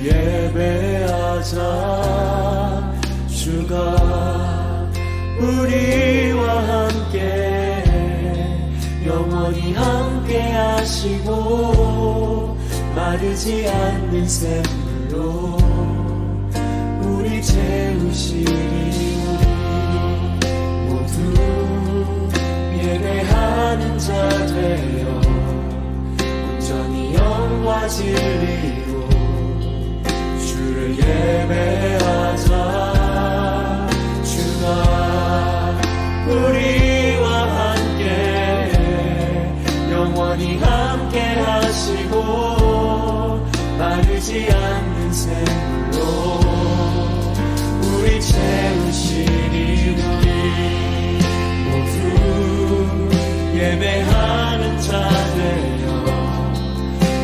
예배하자. 주가 우리와 함께 영원히 함께 하시고 마르지 않는 샘물로 우리 채우시리. 모두 예배하는 자 되어 온전히 영과 진리로 주를 예배하자. 주가 우리와 함께 영원히 함께 하시고 마르지 않는 샘물로 우리 채우시리. 모두 예배하는 자 되어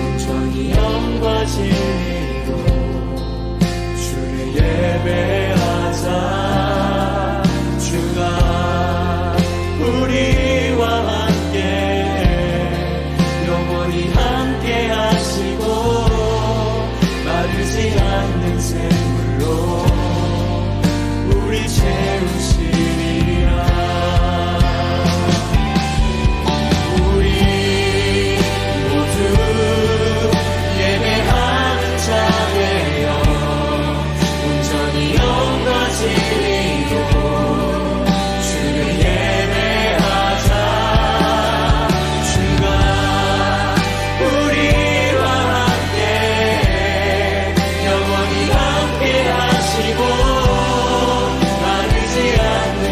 온전히 영과 진리로 주를 예배하자. 주가 우리와 함께 영원히 함께 하시고 마르지 않는 샘물로 우리 채우시리라. 우리 모두 예배하는 자 되어 온전히 영과 진리로 주를 예배하자. 주가 우리와 함께 영원히 함께 하시고 마르지 않는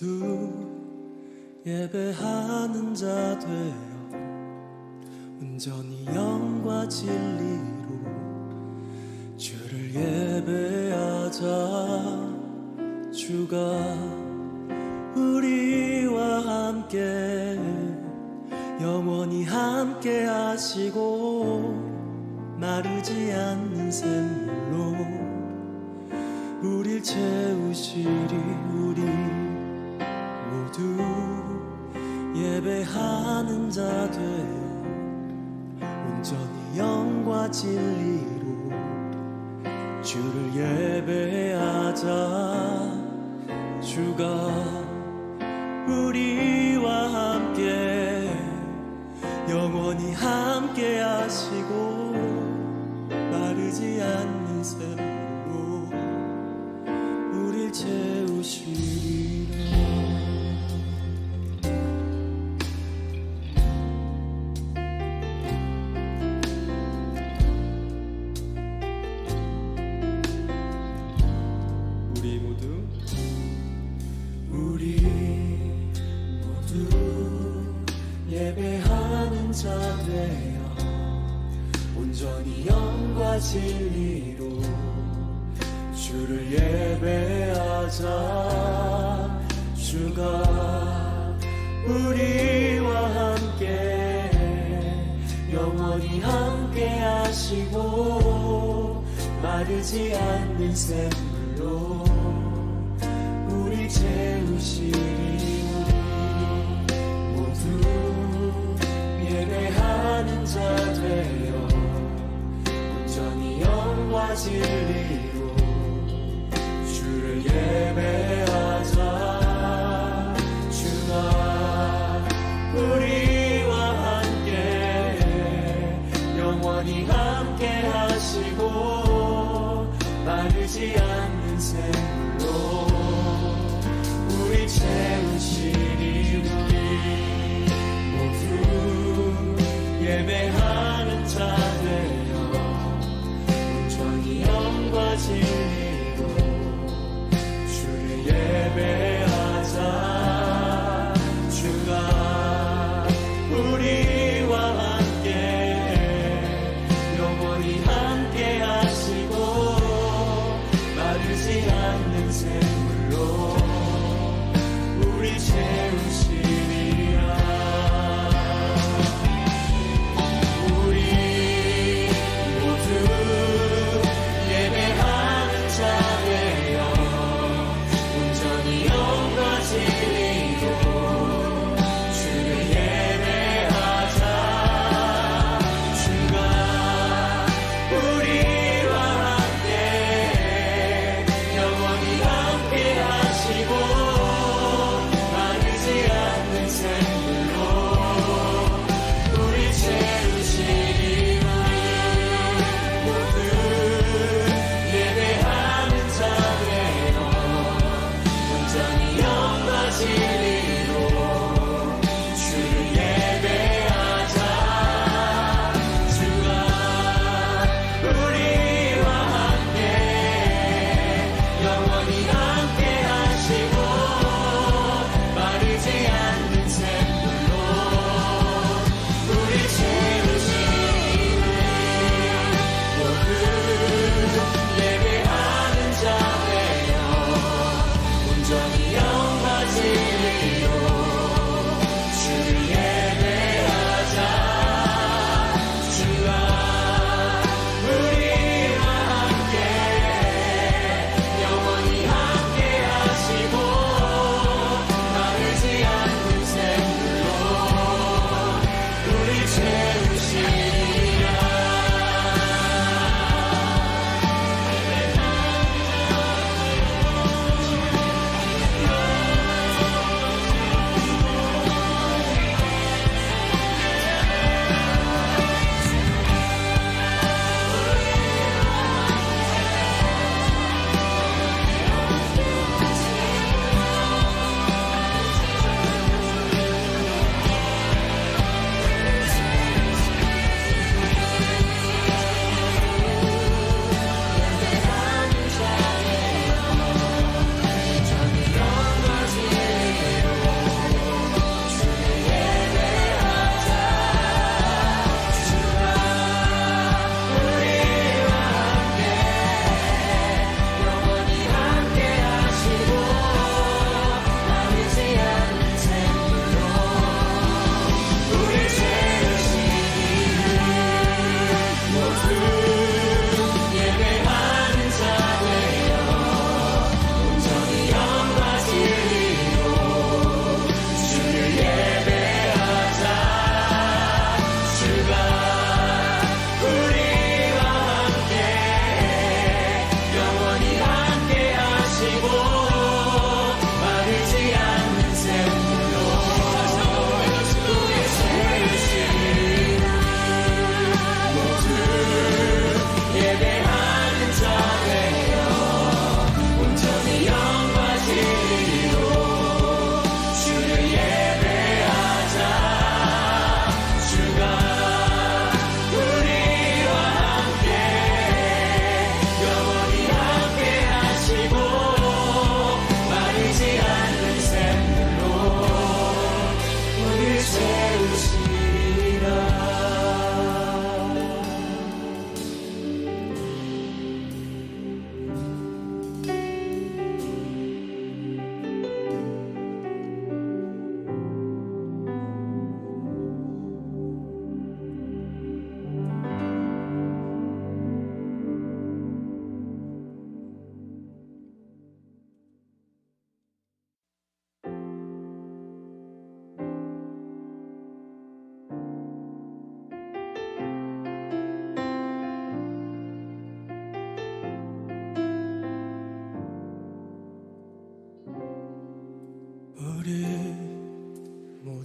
모두 예배하는 자 되어 온전히 영과 진리로 주를 예배하자. 주가 우리와 함께 영원히 함께 하시고 마르지 않는 샘물로 우릴 채우시리. 우리 모두 예배하는 자 되어 온전히 영과 진리로 주를 예배하자. 주가 우리와 함께 영원히 함께 하시고 마르지 않는 샘물로 우릴 채우시리라. 우리 모두 예배하는 자 되어 온전히 영과 진리로 주를 예배하자. 주가 우리와 함께 영원히 함께 하시고 마르지 않는 샘물로 우리 채우시리. 우리 모두 예배하는 자 되어 온전히 영과 진리로 주를 예배하자. 주가 우리와 함께 영원히 함께 하시고 마르지 않는 샘물로 우리 채우시리. 우리 모두 예배하는 자 되어 온전히 영과 진리로 주를 예배하자. 주가 우리와 함께 영원히 함께 하시고 마르지 않는 샘물로 우리 채우시리라.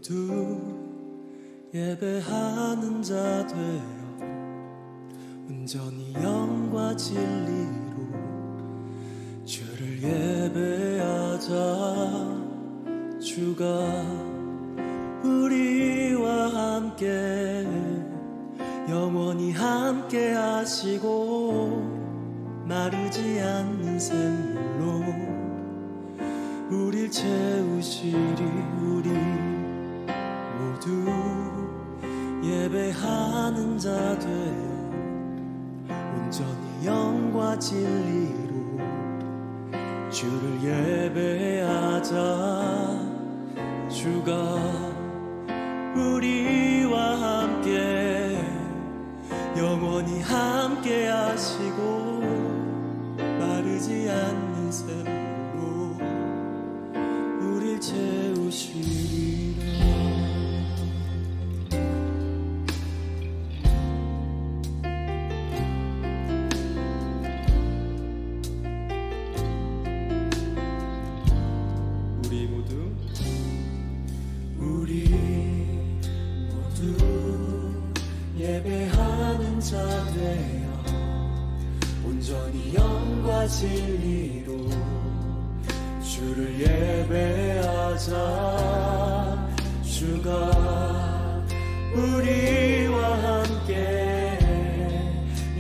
모두 예배하는 자 되어 온전히 영과 진리로 주를 예배하자. 주가 우리와 함께 영원히 함께 하시고 마르지 않는 샘물로 우릴 채우시리. 우리 모두 예배하는 자 되어 온전히 영과 진리로 주를 예배하자. 주가 우리와 함께 영원히 함께 하시고 마르지 않는 샘물로 우릴 채우시리라. 우리 모두 예배하는 자 되어 온전히 영과 진리로 주를 예배하자. 주가 우리와 함께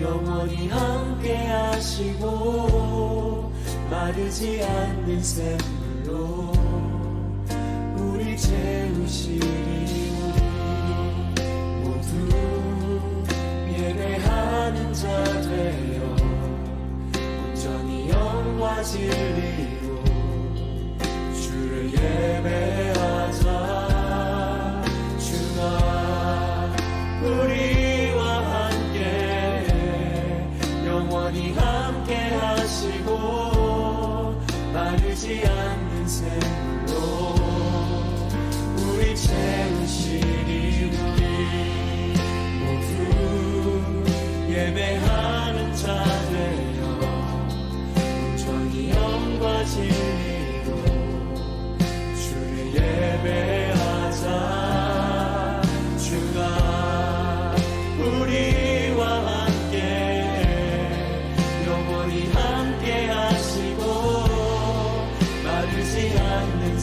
영원히 함께 하시고 마르지 않는 샘물로 우리 채우시리. 모두 예배하는 자 되어 온전히 영과 진리로 주를 예배하자. 주가 우리와 함께 영원히 함께 하시고 마르지 않는 샘물로 우리 채우시리. 우리 모두 예배하는 자 되어 온전히 영과 진리로 주를 예배하자. 주가 우리와 함께 영원히 함께 하시고 마르지 않는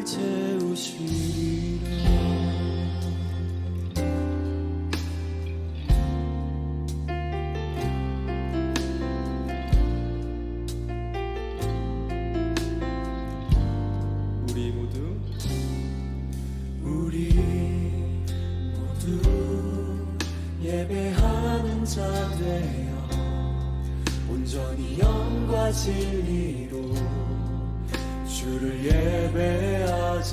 우릴 채우시리라. 우리 모두 예배하는 자 되어 온전히 영과 진리로 주를 예배하자.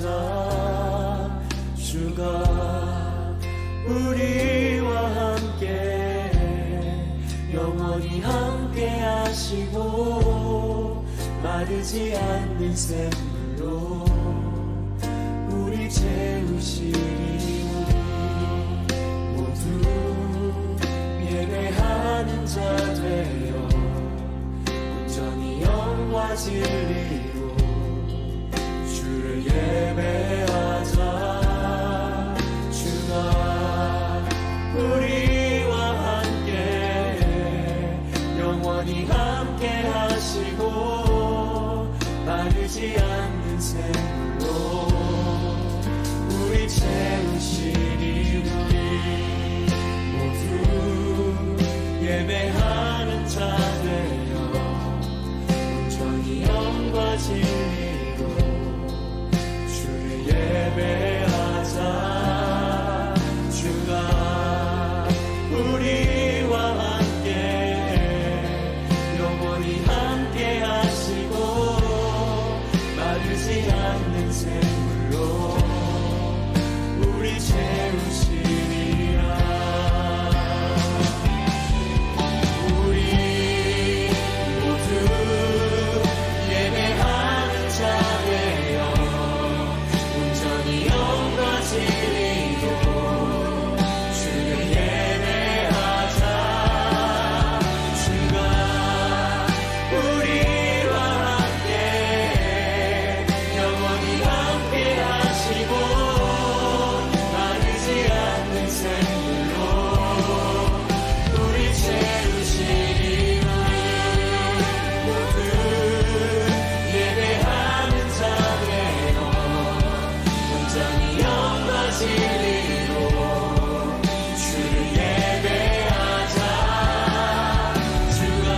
주가 우리와 함께 영원히 함께 하시고 마르지 않는 샘물로 우리 채우시리. 모두 예배하는 자 되어 온전히 영과 진리로 주를 예배하자. 주가 우리와 함께 영원히 함께 하시고 마르지 않는 샘물로 우리 채우시리. 모두 예배하는 자 되어 온전히 영과 진리로 주를 예배하자. 주가 우리와 함께 영원히 함께 하시고 마르지 않는 샘물로 우리 채우시리라. 우리 모두 예배하는 자 되어 온전히 영과 진리로 주를 예배하자. 주가 우리와 함께 영원히 함께 하시고 마르지 않는 샘물로 우리 채우시리. 모두 예배하는 자 되어 온전히 영과 진리로 주를 예배하자. 주가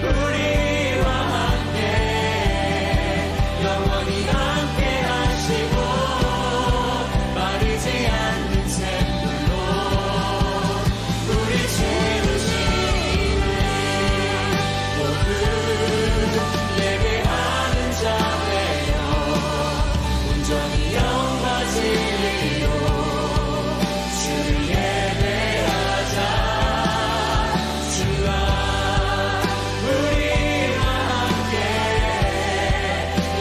우리와 함께 영원히 함께 하시고 마르지 않는 샘물로 우리 채우시리. 모두 예배하는 자 되어 온전히 영과 진리로 주를 예배하자. 주가 우리와 함께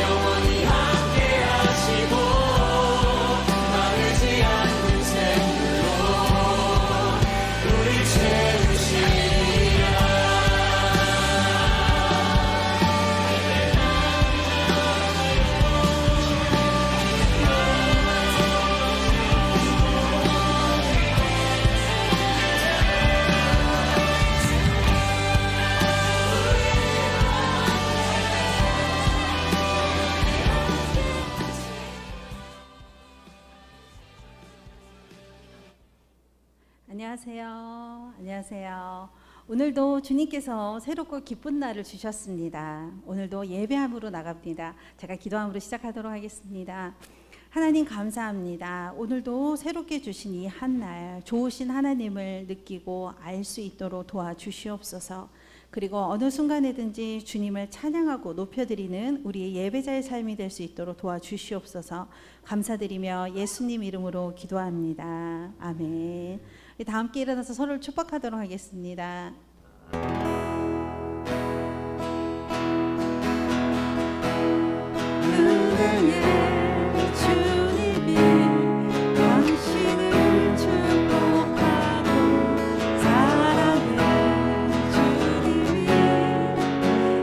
영원히 함께 하시고 마르지 않는 샘물로 우리 채우시리라. 안녕하세요. 안녕하세요. 오늘도 주님께서 새롭고 기쁜 날을 주셨습니다. 오늘도 예배함으로 나갑니다. 제가 기도함으로 시작하도록 하겠습니다. 하나님 감사합니다. 오늘도 새롭게 주신 이 한 날 좋으신 하나님을 느끼고 알 수 있도록 도와주시옵소서. 그리고 어느 순간에든지 주님을 찬양하고 높여드리는 우리의 예배자의 삶이 될 수 있도록 도와주시옵소서. 감사드리며 예수님 이름으로 기도합니다. 아멘. 다 함께 일어나서 서로를 축복하도록 하겠습니다. 주님이 당신을 축복하고 사랑해. 주님이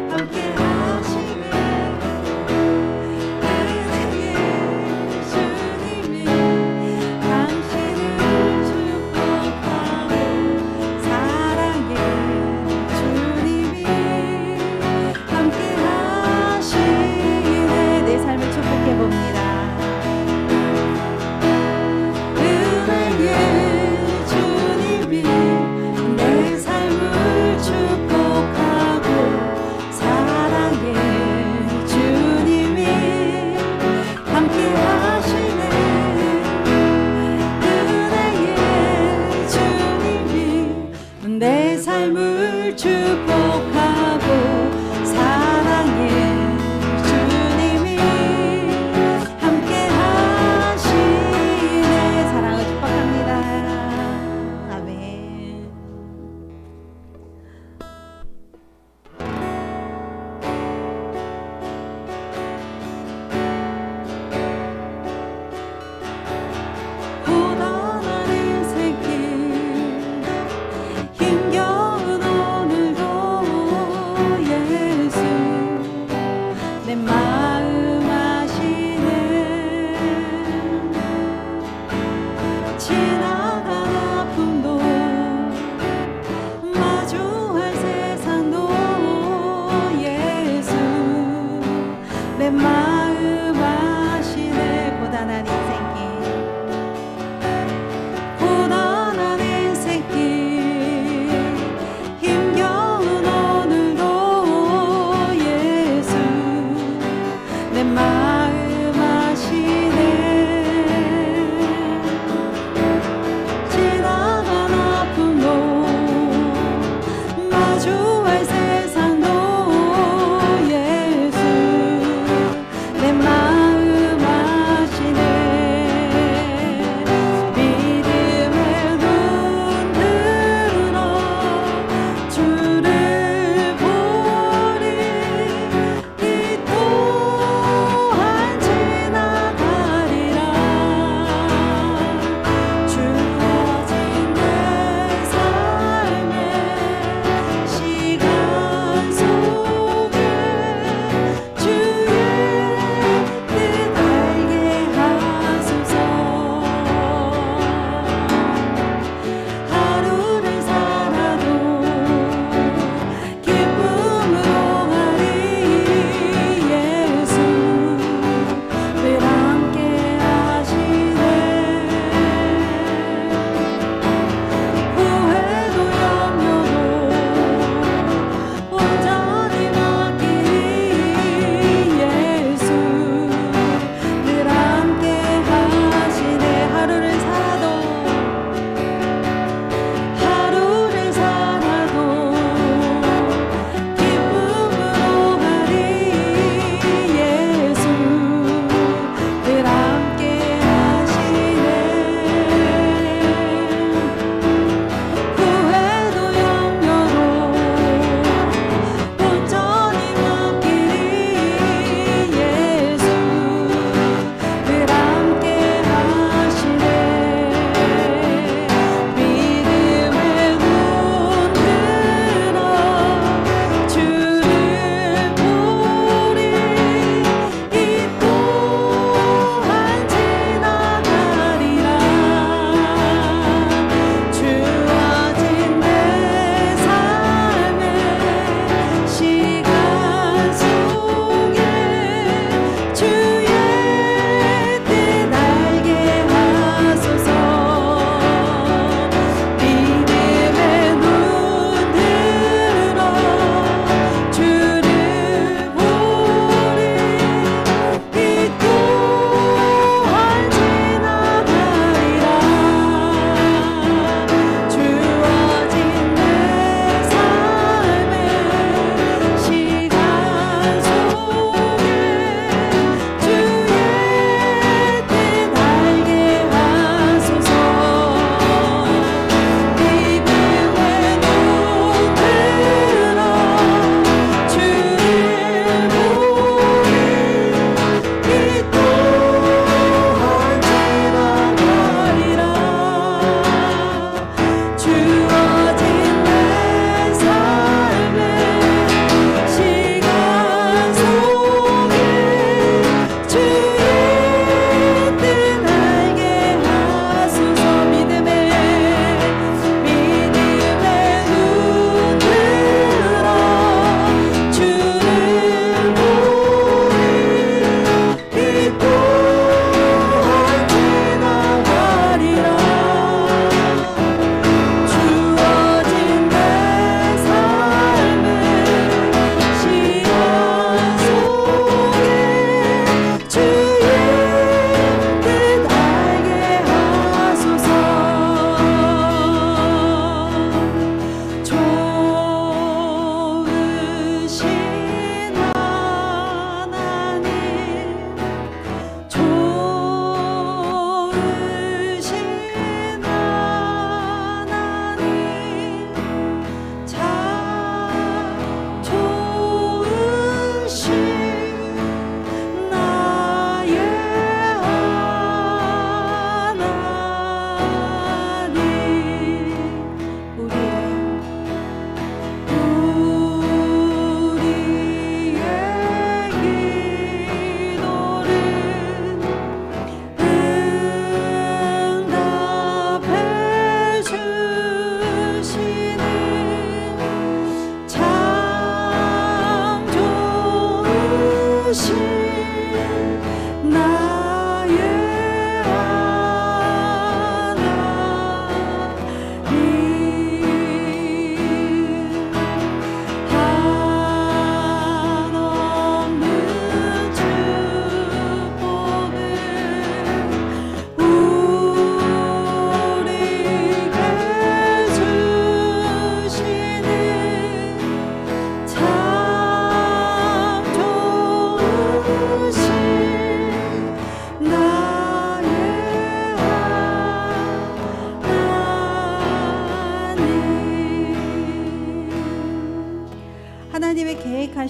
함께 하시네. 은혜의 주님이 당신을 축복하고 사랑해.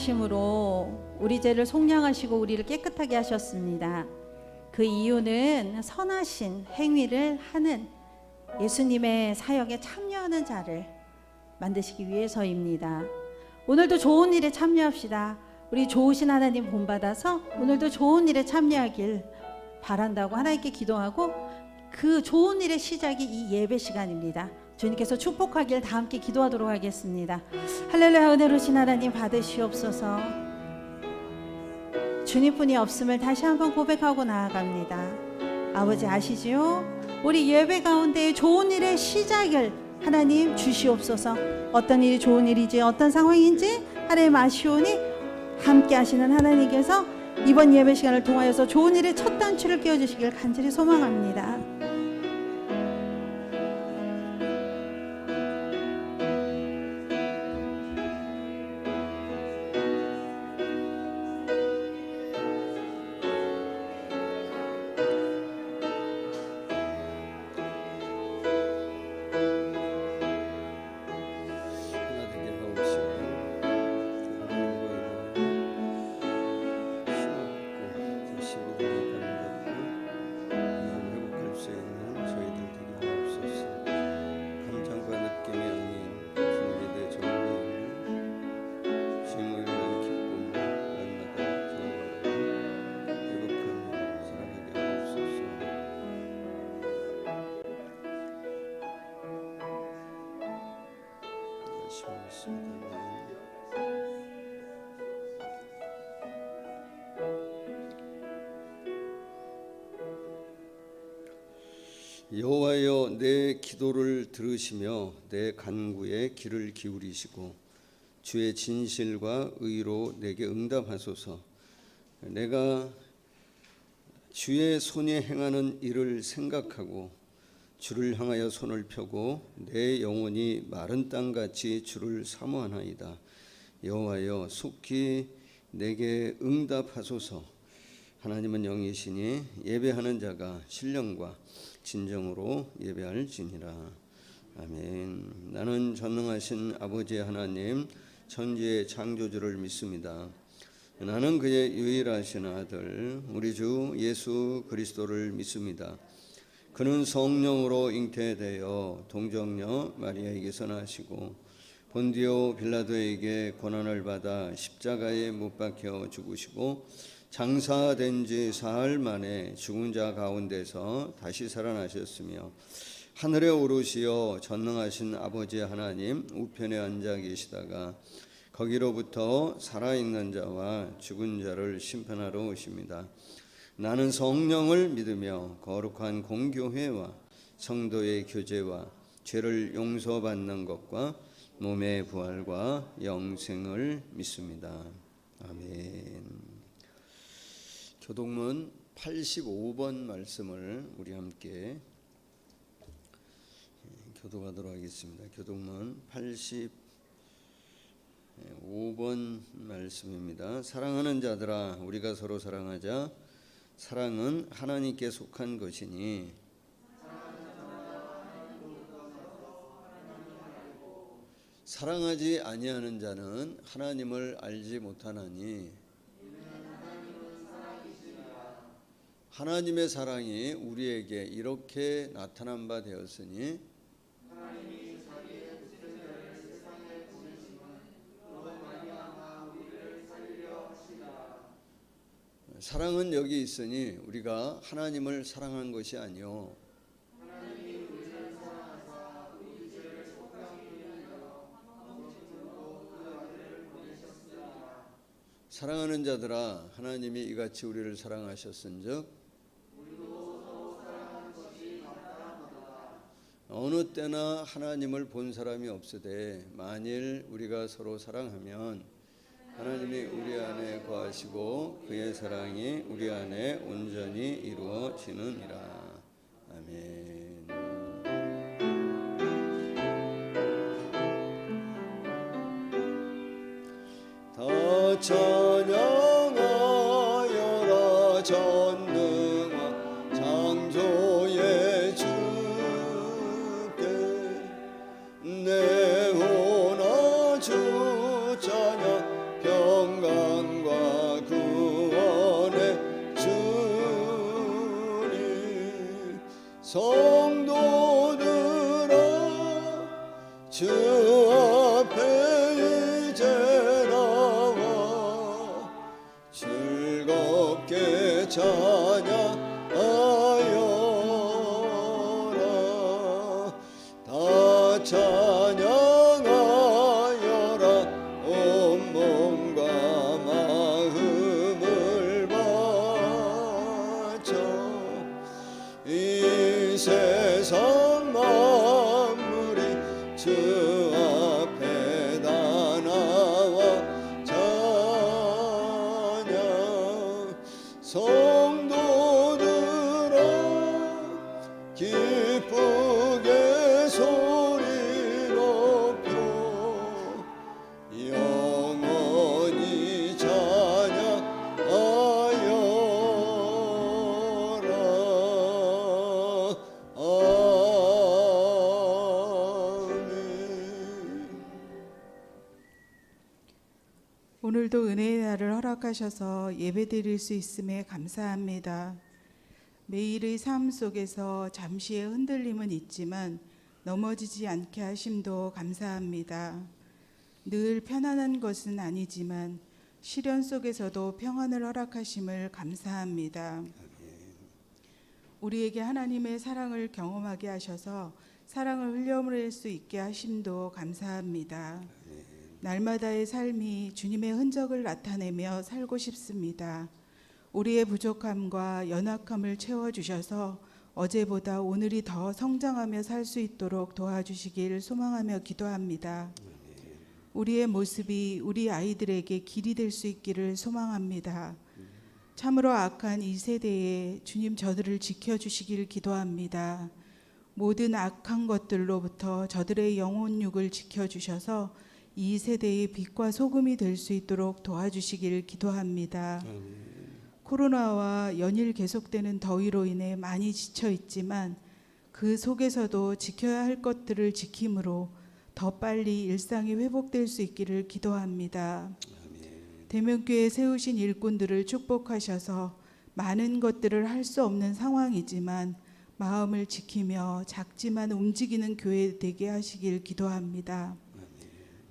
전능하심으로 우리 죄를 속량하시고 우리를 깨끗하게 하셨습니다. 그 이유는 선하신 행위를 하는 예수님의 사역에 참여하는 자를 만드시기 위해서입니다. 오늘도 좋은 일에 참여합시다. 우리 좋으신 하나님 본받아서 오늘도 좋은 일에 참여하길 바란다고 하나님께 기도하고, 그 좋은 일의 시작이 이 예배 시간입니다. 주님께서 축복하길 다 함께 기도하도록 하겠습니다. 할렐루야. 은혜로우신 하나님 받으시옵소서. 주님뿐이 없음을 다시 한번 고백하고 나아갑니다. 아버지 아시지요? 우리 예배 가운데 좋은 일의 시작을 하나님 주시옵소서. 어떤 일이 좋은 일이지 어떤 상황인지 하나님 아시오니 함께 하시는 하나님께서 이번 예배 시간을 통하여서 좋은 일의 첫 단추를 끼워주시길 간절히 소망합니다. 여호와여, 내 기도를 들으시며 내 간구에 귀를 기울이시고 주의 진실과 의로 내게 응답하소서. 내가 주의 손이 행하는 일을 생각하고 주를 향하여 손을 펴고 내 영혼이 마른 땅같이 주를 사모하나이다. 여호와여, 속히 내게 응답하소서. 하나님은 영이시니 예배하는 자가 신령과 진정으로 예배할지니라. 아멘. 나는 전능하신 아버지 하나님, 천지의 창조주를 믿습니다. 나는 그의 유일하신 아들 우리 주 예수 그리스도를 믿습니다. 그는 성령으로 잉태되어 동정녀 마리아에게서 나시고 본디오 빌라도에게 고난을 받아 십자가에 못 박혀 죽으시고 장사된 지 사흘 만에 죽은 자 가운데서 다시 살아나셨으며 하늘에 오르시어 전능하신 아버지 하나님 우편에 앉아 계시다가 거기로부터 살아있는 자와 죽은 자를 심판하러 오십니다. 나는 성령을 믿으며 거룩한 공교회와 성도의 교제와 죄를 용서받는 것과 몸의 부활과 영생을 믿습니다. 아멘. 교동문 85번 말씀을 우리 함께 교독하도록 하겠습니다. 교동문 85번 말씀입니다. 사랑하는 자들아, 우리가 서로 사랑하자. 사랑은 하나님께 속한 것이니 사랑하지 아니하는 자는 하나님을 알지 못하나니 하나님의 사랑이 우리에게 이렇게 나타난 바 되었으니 사랑은 여기 있으니 우리가 하나님을 사랑한 것이 아니요 사랑하는 자들아, 하나님이 이같이 우리를 사랑하셨은즉 어느 때나 하나님을 본 사람이 없으되 만일 우리가 서로 사랑하면 하나님이 우리 안에 거하시고 그의 사랑이 우리 안에 온전히 이루어지느니라. 아멘. 다 찬양하여라 전능한 창조의 주께 내 혼아 주 찬양 평강 성도들아 주 앞에 이제 나와 즐겁게 찬양하여라 다 찬양하여라 온 몸과 마음을 바쳐 이 세상 만물이 주 앞에 다 나와 찬양 성도들아 기쁘게 소리 높여 영원히 찬양하여라 아멘. 오늘도 은혜의 날을 허락하셔서 예배드릴 수 있음에 감사합니다. 매일의 삶 속에서 잠시의 흔들림은 있지만 넘어지지 않게 하심도 감사합니다. 늘 편안한 것은 아니지만 시련 속에서도 평안을 허락하심을 감사합니다. 우리에게 하나님의 사랑을 경험하게 하셔서 사랑을 흘려보낼 수 있게 하심도 감사합니다. 날마다의 삶이 주님의 흔적을 나타내며 살고 싶습니다. 우리의 부족함과 연약함을 채워주셔서 어제보다 오늘이 더 성장하며 살 수 있도록 도와주시길 소망하며 기도합니다. 우리의 모습이 우리 아이들에게 길이 될 수 있기를 소망합니다. 참으로 악한 이 세대에 주님 저들을 지켜주시길 기도합니다. 모든 악한 것들로부터 저들의 영혼육을 지켜주셔서 이 세대의 빛과 소금이 될 수 있도록 도와주시길 기도합니다. 코로나와 연일 계속되는 더위로 인해 많이 지쳐 있지만 그 속에서도 지켜야 할 것들을 지킴으로 더 빨리 일상이 회복될 수 있기를 기도합니다. 대면교회 세우신 일꾼들을 축복하셔서 많은 것들을 할 수 없는 상황이지만 마음을 지키며 작지만 움직이는 교회 되게 하시길 기도합니다.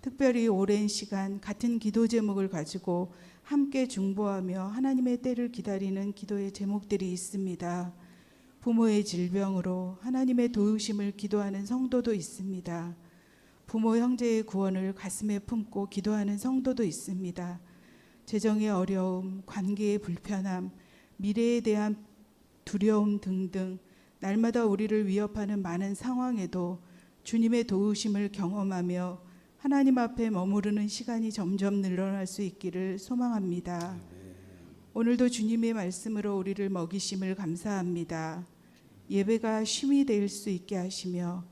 특별히 오랜 시간 같은 기도 제목을 가지고 함께 중보하며 하나님의 때를 기다리는 기도의 제목들이 있습니다. 부모의 질병으로 하나님의 도우심을 기도하는 성도도 있습니다. 부모 형제의 구원을 가슴에 품고 기도하는 성도도 있습니다. 재정의 어려움, 관계의 불편함, 미래에 대한 두려움 등등 날마다 우리를 위협하는 많은 상황에도 주님의 도우심을 경험하며 하나님 앞에 머무르는 시간이 점점 늘어날 수 있기를 소망합니다. 오늘도 주님의 말씀으로 우리를 먹이심을 감사합니다. 예배가 쉼이 될 수 있게 하시며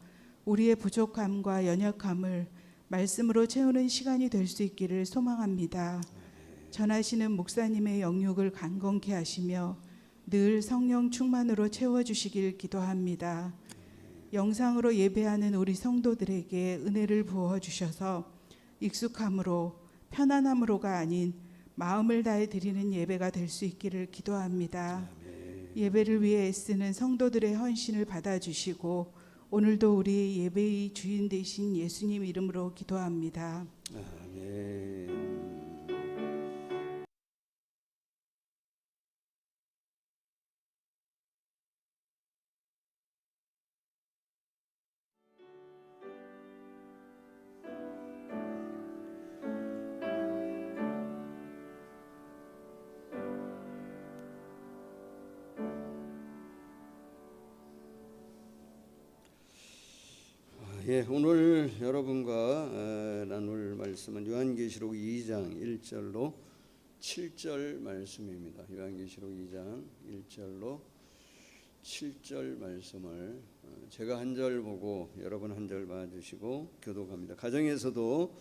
우리의 부족함과 연약함을 말씀으로 채우는 시간이 될 수 있기를 소망합니다. 전하시는 목사님의 영육을 강건케 하시며 늘 성령 충만으로 채워주시길 기도합니다. 영상으로 예배하는 우리 성도들에게 은혜를 부어주셔서 익숙함으로 편안함으로가 아닌 마음을 다해 드리는 예배가 될 수 있기를 기도합니다. 예배를 위해 애쓰는 성도들의 헌신을 받아주시고 오늘도 우리 예배의 주인 되신 예수님 이름으로 기도합니다. 아멘. 오늘 여러분과 나눌 말씀은 요한계시록 2장 1절로 7절 말씀입니다. 요한계시록 2장 1절로 7절 말씀을 제가 한 절 보고 여러분 한 절 봐주시고 교독합니다. 가정에서도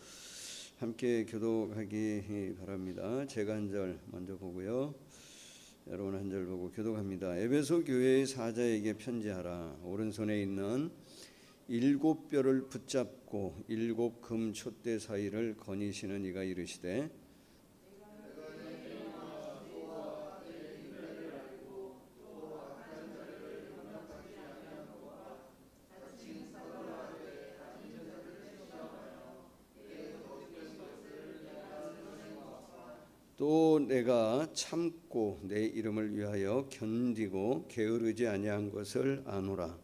함께 교독하기 바랍니다. 제가 한 절 먼저 보고요. 여러분 한 절 보고 교독합니다. 에베소 교회의 사자에게 편지하라. 오른손에 있는 7뼈를 붙잡고 7금 촛대 사이를 거니시는 이가 이르시되 또 내가 참고 내 이름을 위하여 견디고 게으르지 아니한 것을 아노라.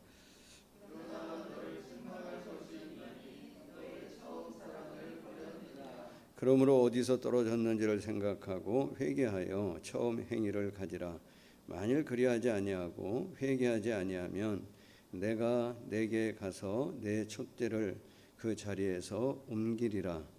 그러므로 어디서 떨어졌는지를 생각하고 회개하여 처음 행위를 가지라. 만일 그리하지 아니하고 회개하지 아니하면 내가 내게 가서 내 촛대를 그 자리에서 옮기리라.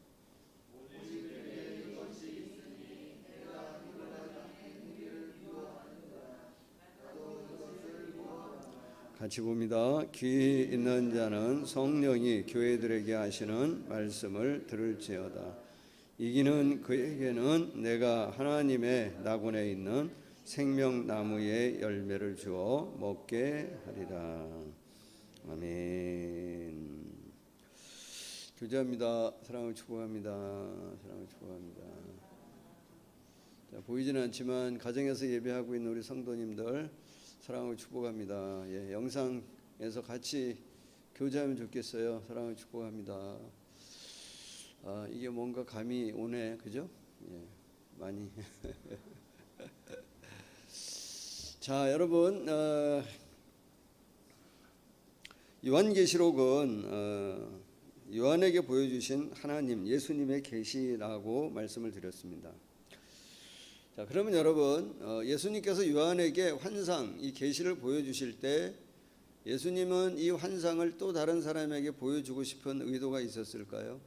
같이 봅니다. 귀 있는 자는 성령이 교회들에게 하시는 말씀을 들을지어다. 이기는 그에게는 내가 하나님의 낙원에 있는 생명나무의 열매를 주어 먹게 하리라. 아멘. 교제합니다. 사랑을 축복합니다. 사랑을 축복합니다. 자, 보이지는 않지만 가정에서 예배하고 있는 우리 성도님들 사랑을 축복합니다. 예, 영상에서 같이 교제하면 좋겠어요. 사랑을 축복합니다. 아, 이게 뭔가 감이 오네, 그죠? 예, 많이. 자, 여러분, 요한계시록은 요한에게 보여주신 하나님, 예수님의 계시라고 말씀을 드렸습니다. 자, 그러면 여러분, 예수님께서 요한에게 환상, 이 계시를 보여주실 때 예수님은 이 환상을 또 다른 사람에게 보여주고 싶은 의도가 있었을까요?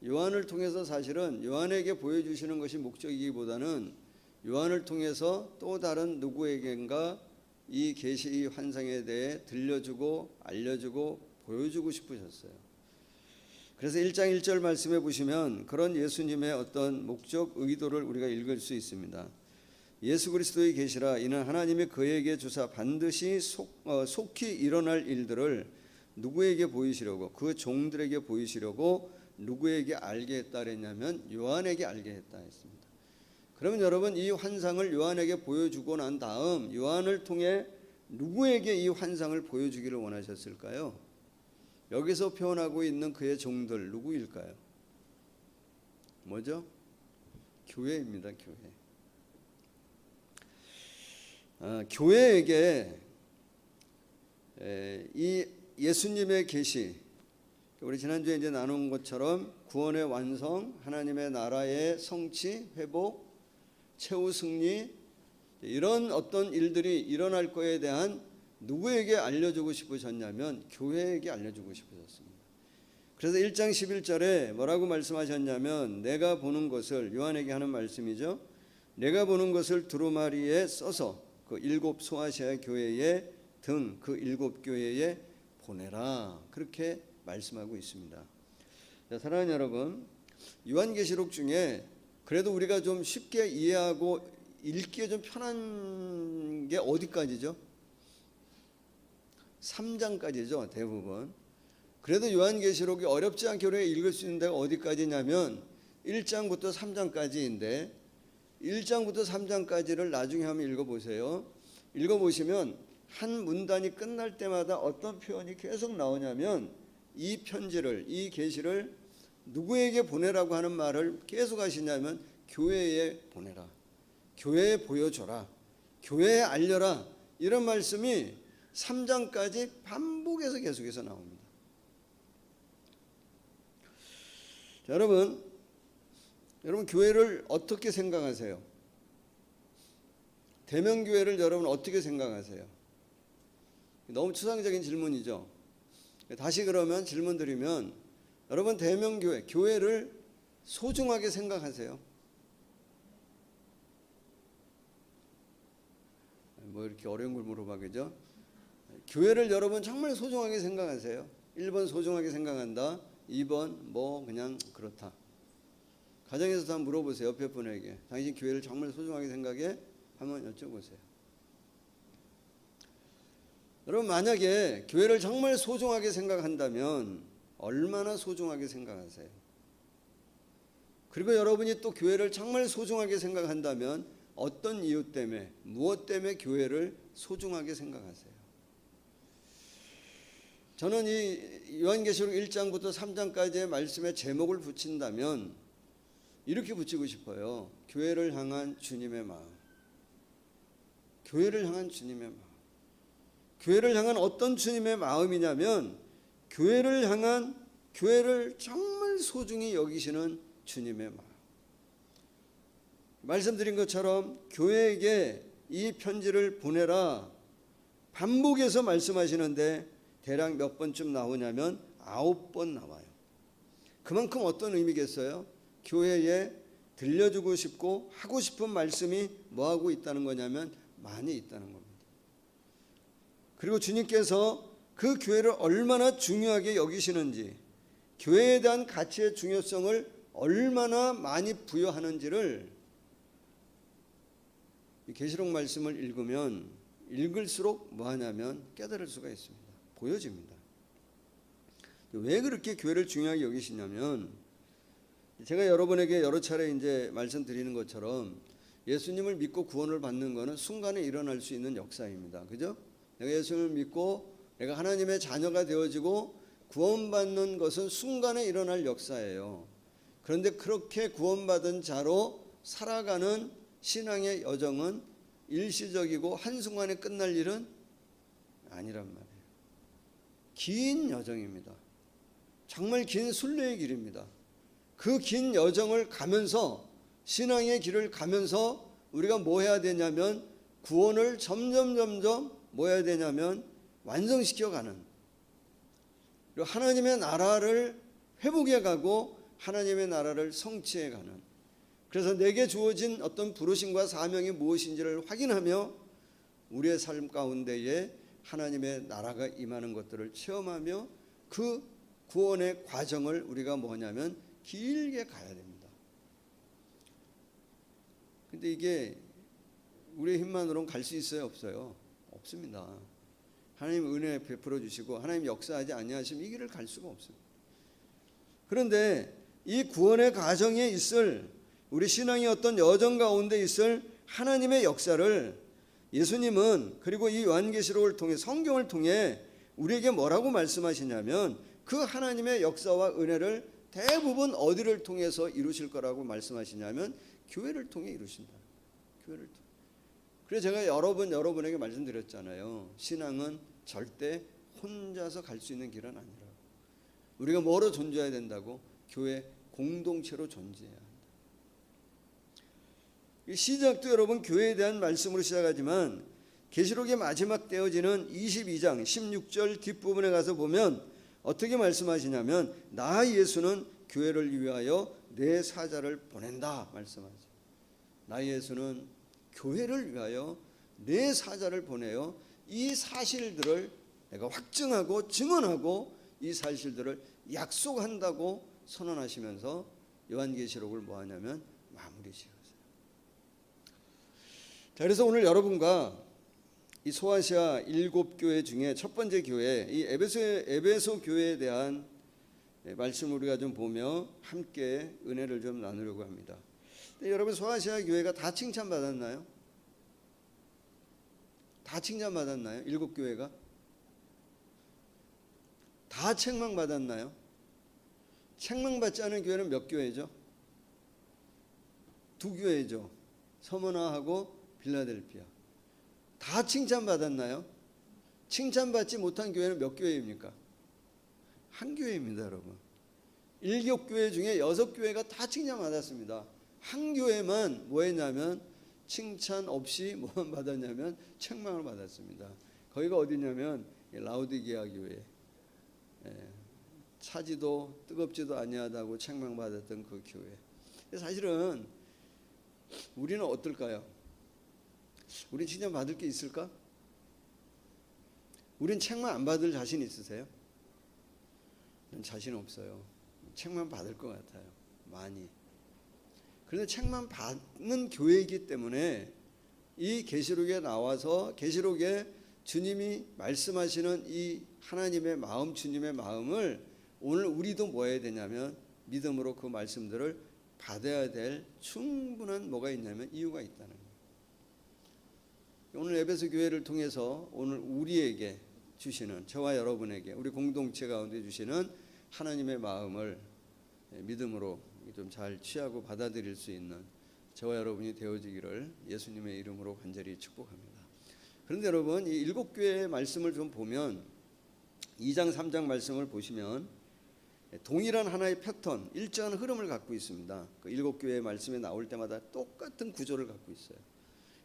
요한을 통해서 사실은 요한에게 보여주시는 것이 목적이기보다는 요한을 통해서 또 다른 누구에겐가 이 계시, 이 환상에 대해 들려주고 알려주고 보여주고 싶으셨어요. 그래서 1장 1절 말씀해 보시면 그런 예수님의 어떤 목적, 의도를 우리가 읽을 수 있습니다. 예수 그리스도의 계시라. 이는 하나님이 그에게 주사 반드시 속히 일어날 일들을 누구에게 보이시려고, 그 종들에게 보이시려고 누구에게 알게 했다 그랬냐면 요한에게 알게 했다 했습니다. 그러면 여러분, 이 환상을 요한에게 보여주고 난 다음 요한을 통해 누구에게 이 환상을 보여주기를 원하셨을까요? 여기서 표현하고 있는 그의 종들 누구일까요? 뭐죠? 교회입니다. 교회. 교회에게 이 예수님의 계시, 우리 지난주에 이제 나눈 것처럼 구원의 완성, 하나님의 나라의 성취, 회복, 최후 승리, 이런 어떤 일들이 일어날 거에 대한 누구에게 알려주고 싶으셨냐면 교회에게 알려주고 싶으셨습니다. 그래서 1장 11절에 뭐라고 말씀하셨냐면 내가 보는 것을, 요한에게 하는 말씀이죠. 내가 보는 것을 두루마리에 써서 그 7 소아시아 교회에 등 그 7 교회에 보내라. 그렇게 말씀하고 있습니다. 자, 사랑하는 여러분, 요한계시록 중에 그래도 우리가 좀 쉽게 이해하고 읽기에 좀 편한 게 어디까지죠? 3장까지죠, 대부분. 그래도 요한계시록이 어렵지 않게 우리가 읽을 수 있는 데가 어디까지냐면 1장부터 3장까지인데 1장부터 3장까지를 나중에 한번 읽어보세요. 읽어보시면 한 문단이 끝날 때마다 어떤 표현이 계속 나오냐면 이 편지를, 이 계시를 누구에게 보내라고 하는 말을 계속 하시냐면 교회에 보내라, 교회에 보여줘라, 교회에 알려라, 이런 말씀이 3장까지 반복해서 계속해서 나옵니다. 자, 여러분 교회를 어떻게 생각하세요? 대명교회를 여러분 어떻게 생각하세요? 너무 추상적인 질문이죠. 다시 그러면 질문 드리면 여러분, 대명교회, 교회를 소중하게 생각하세요? 뭐 이렇게 어려운 걸 물어봐, 그죠? 교회를 여러분 정말 소중하게 생각하세요? 1번 소중하게 생각한다, 2번 뭐 그냥 그렇다. 가정에서도 한번 물어보세요. 옆에 분에게 당신 교회를 정말 소중하게 생각해? 한번 여쭤보세요. 여러분, 만약에 교회를 정말 소중하게 생각한다면 얼마나 소중하게 생각하세요? 그리고 여러분이 또 교회를 정말 소중하게 생각한다면 어떤 이유 때문에, 무엇 때문에 교회를 소중하게 생각하세요? 저는 이 요한계시록 1장부터 3장까지의 말씀에 제목을 붙인다면 이렇게 붙이고 싶어요. 교회를 향한 주님의 마음. 교회를 향한 주님의 마음. 교회를 향한 어떤 주님의 마음이냐면 교회를 향한, 교회를 정말 소중히 여기시는 주님의 마음. 말씀드린 것처럼 교회에게 이 편지를 보내라 반복해서 말씀하시는데 대략 몇 번쯤 나오냐면 9번 나와요. 그만큼 어떤 의미겠어요? 교회에 들려주고 싶고 하고 싶은 말씀이 뭐하고 있다는 거냐면 많이 있다는 겁니다. 그리고 주님께서 그 교회를 얼마나 중요하게 여기시는지, 교회에 대한 가치의 중요성을 얼마나 많이 부여하는지를 이 계시록 말씀을 읽으면 읽을수록 뭐하냐면 깨달을 수가 있습니다. 보여집니다. 왜 그렇게 교회를 중요하게 여기시냐면, 제가 여러분에게 여러 차례 이제 말씀드리는 것처럼 예수님을 믿고 구원을 받는 것은 순간에 일어날 수 있는 역사입니다. 그죠? 내가 예수님을 믿고 내가 하나님의 자녀가 되어지고 구원받는 것은 순간에 일어날 역사예요. 그런데 그렇게 구원받은 자로 살아가는 신앙의 여정은 일시적이고 한순간에 끝날 일은 아니란 말이에요. 긴 여정입니다. 정말 긴 순례의 길입니다. 그 긴 여정을 가면서, 신앙의 길을 가면서 우리가 뭐 해야 되냐면 구원을 점점 뭐 해야 되냐면 완성시켜가는, 그리고 하나님의 나라를 회복해 가고 하나님의 나라를 성취해 가는, 그래서 내게 주어진 어떤 부르심과 사명이 무엇인지를 확인하며 우리의 삶 가운데에 하나님의 나라가 임하는 것들을 체험하며 그 구원의 과정을 우리가 뭐냐면 길게 가야 됩니다. 근데 이게 우리의 힘만으로는 갈 수 있어요, 없어요? 없습니다. 하나님 은혜 베풀어 주시고 하나님 역사하지 아니하시면 이 길을 갈 수가 없어요. 그런데 이 구원의 과정에 있을, 우리 신앙의 어떤 여정 가운데 있을 하나님의 역사를 예수님은, 그리고 이 요한계시록을 통해, 성경을 통해 우리에게 뭐라고 말씀하시냐면 그 하나님의 역사와 은혜를 대부분 어디를 통해서 이루실 거라고 말씀하시냐면 교회를 통해 이루신다. 교회를 통해. 그래서 제가 여러분에게 말씀드렸잖아요. 신앙은 절대 혼자서 갈 수 있는 길은 아니라고. 우리가 뭐로 존재해야 된다고? 교회 공동체로 존재해야 한다. 시작도 여러분 교회에 대한 말씀으로 시작하지만 계시록의 마지막 되어지는 22장 16절 뒷부분에 가서 보면 어떻게 말씀하시냐면 나 예수는 교회를 위하여 내 사자를 보낸다 말씀하죠. 나 예수는 교회를 위하여 내 사자를 보내요. 이 사실들을 내가 확증하고 증언하고 이 사실들을 약속한다고 선언하시면서 요한계시록을 뭐하냐면 마무리 지으세요. 자, 그래서 오늘 여러분과 이 소아시아 7교회 중에 첫 번째 교회, 이 에베소 교회에 대한 말씀을 우리가 좀 보며 함께 은혜를 좀 나누려고 합니다. 근데 여러분, 소아시아 교회가 다 칭찬받았나요? 다 칭찬받았나요? 7교회가? 다 책망받았나요? 책망받지 않은 교회는 몇 교회죠? 2교회죠. 서머나하고 빌라델피아. 다 칭찬받았나요? 칭찬받지 못한 교회는 몇 교회입니까? 한 교회입니다, 여러분. 7교회 중에 6교회가 다 칭찬받았습니다. 한 교회만 뭐 했냐면 칭찬 없이 뭐만 받았냐면 책망을 받았습니다. 거기가 어디냐면 라우디게아 교회. 차지도 뜨겁지도 아니하다고 책망받았던 그 교회. 사실은 우리는 어떨까요? 우린 칭찬 받을 게 있을까? 우린 책망 안 받을 자신 있으세요? 난 자신 없어요. 책망 받을 것 같아요. 많이. 그런데 책망 받는 교회이기 때문에 이 계시록에 나와서 계시록에 주님이 말씀하시는 이 하나님의 마음, 주님의 마음을 오늘 우리도 뭐 해야 되냐면 믿음으로 그 말씀들을 받아야 될 충분한 뭐가 있냐면 이유가 있다는 거예요. 오늘 에베소 교회를 통해서 오늘 우리에게 주시는, 저와 여러분에게 우리 공동체 가운데 주시는 하나님의 마음을 믿음으로 좀 잘 취하고 받아들일 수 있는 저와 여러분이 되어지기를 예수님의 이름으로 간절히 축복합니다. 그런데 여러분, 이 7교회의 말씀을 좀 보면 2장 3장 말씀을 보시면 동일한 하나의 패턴, 일정한 흐름을 갖고 있습니다. 그 7교회의 말씀에 나올 때마다 똑같은 구조를 갖고 있어요.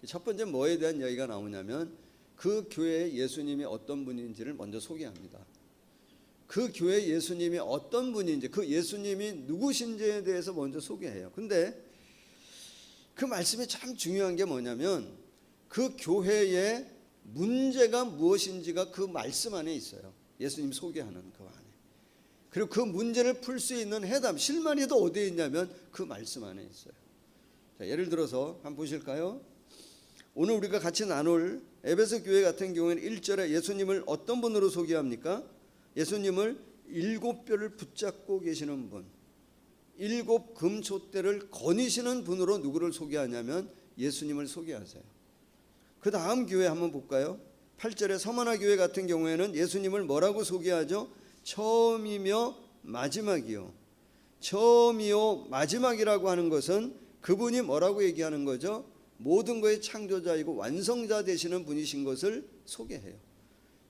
첫 번째 뭐에 대한 이야기가 나오냐면 그 교회에 예수님이 어떤 분인지를 먼저 소개합니다. 그 교회 예수님이 어떤 분인지, 그 예수님이 누구신지에 대해서 먼저 소개해요. 근데 그 말씀이 참 중요한 게 뭐냐면 그 교회의 문제가 무엇인지가 그 말씀 안에 있어요. 예수님 소개하는 그 안에. 그리고 그 문제를 풀 수 있는 해답, 실마리도 어디에 있냐면 그 말씀 안에 있어요. 자, 예를 들어서 한번 보실까요? 오늘 우리가 같이 나눌 에베소 교회 같은 경우에는 1절에 예수님을 어떤 분으로 소개합니까? 예수님을 7뼈를 붙잡고 계시는 분, 7 금촛대를 거니시는 분으로 누구를 소개하냐면 예수님을 소개하세요. 그 다음 교회 한번 볼까요? 8절에 서머나 교회 같은 경우에는 예수님을 뭐라고 소개하죠? 처음이며 마지막이요. 처음이요 마지막이라고 하는 것은 그분이 뭐라고 얘기하는 거죠? 모든 것의 창조자이고 완성자 되시는 분이신 것을 소개해요.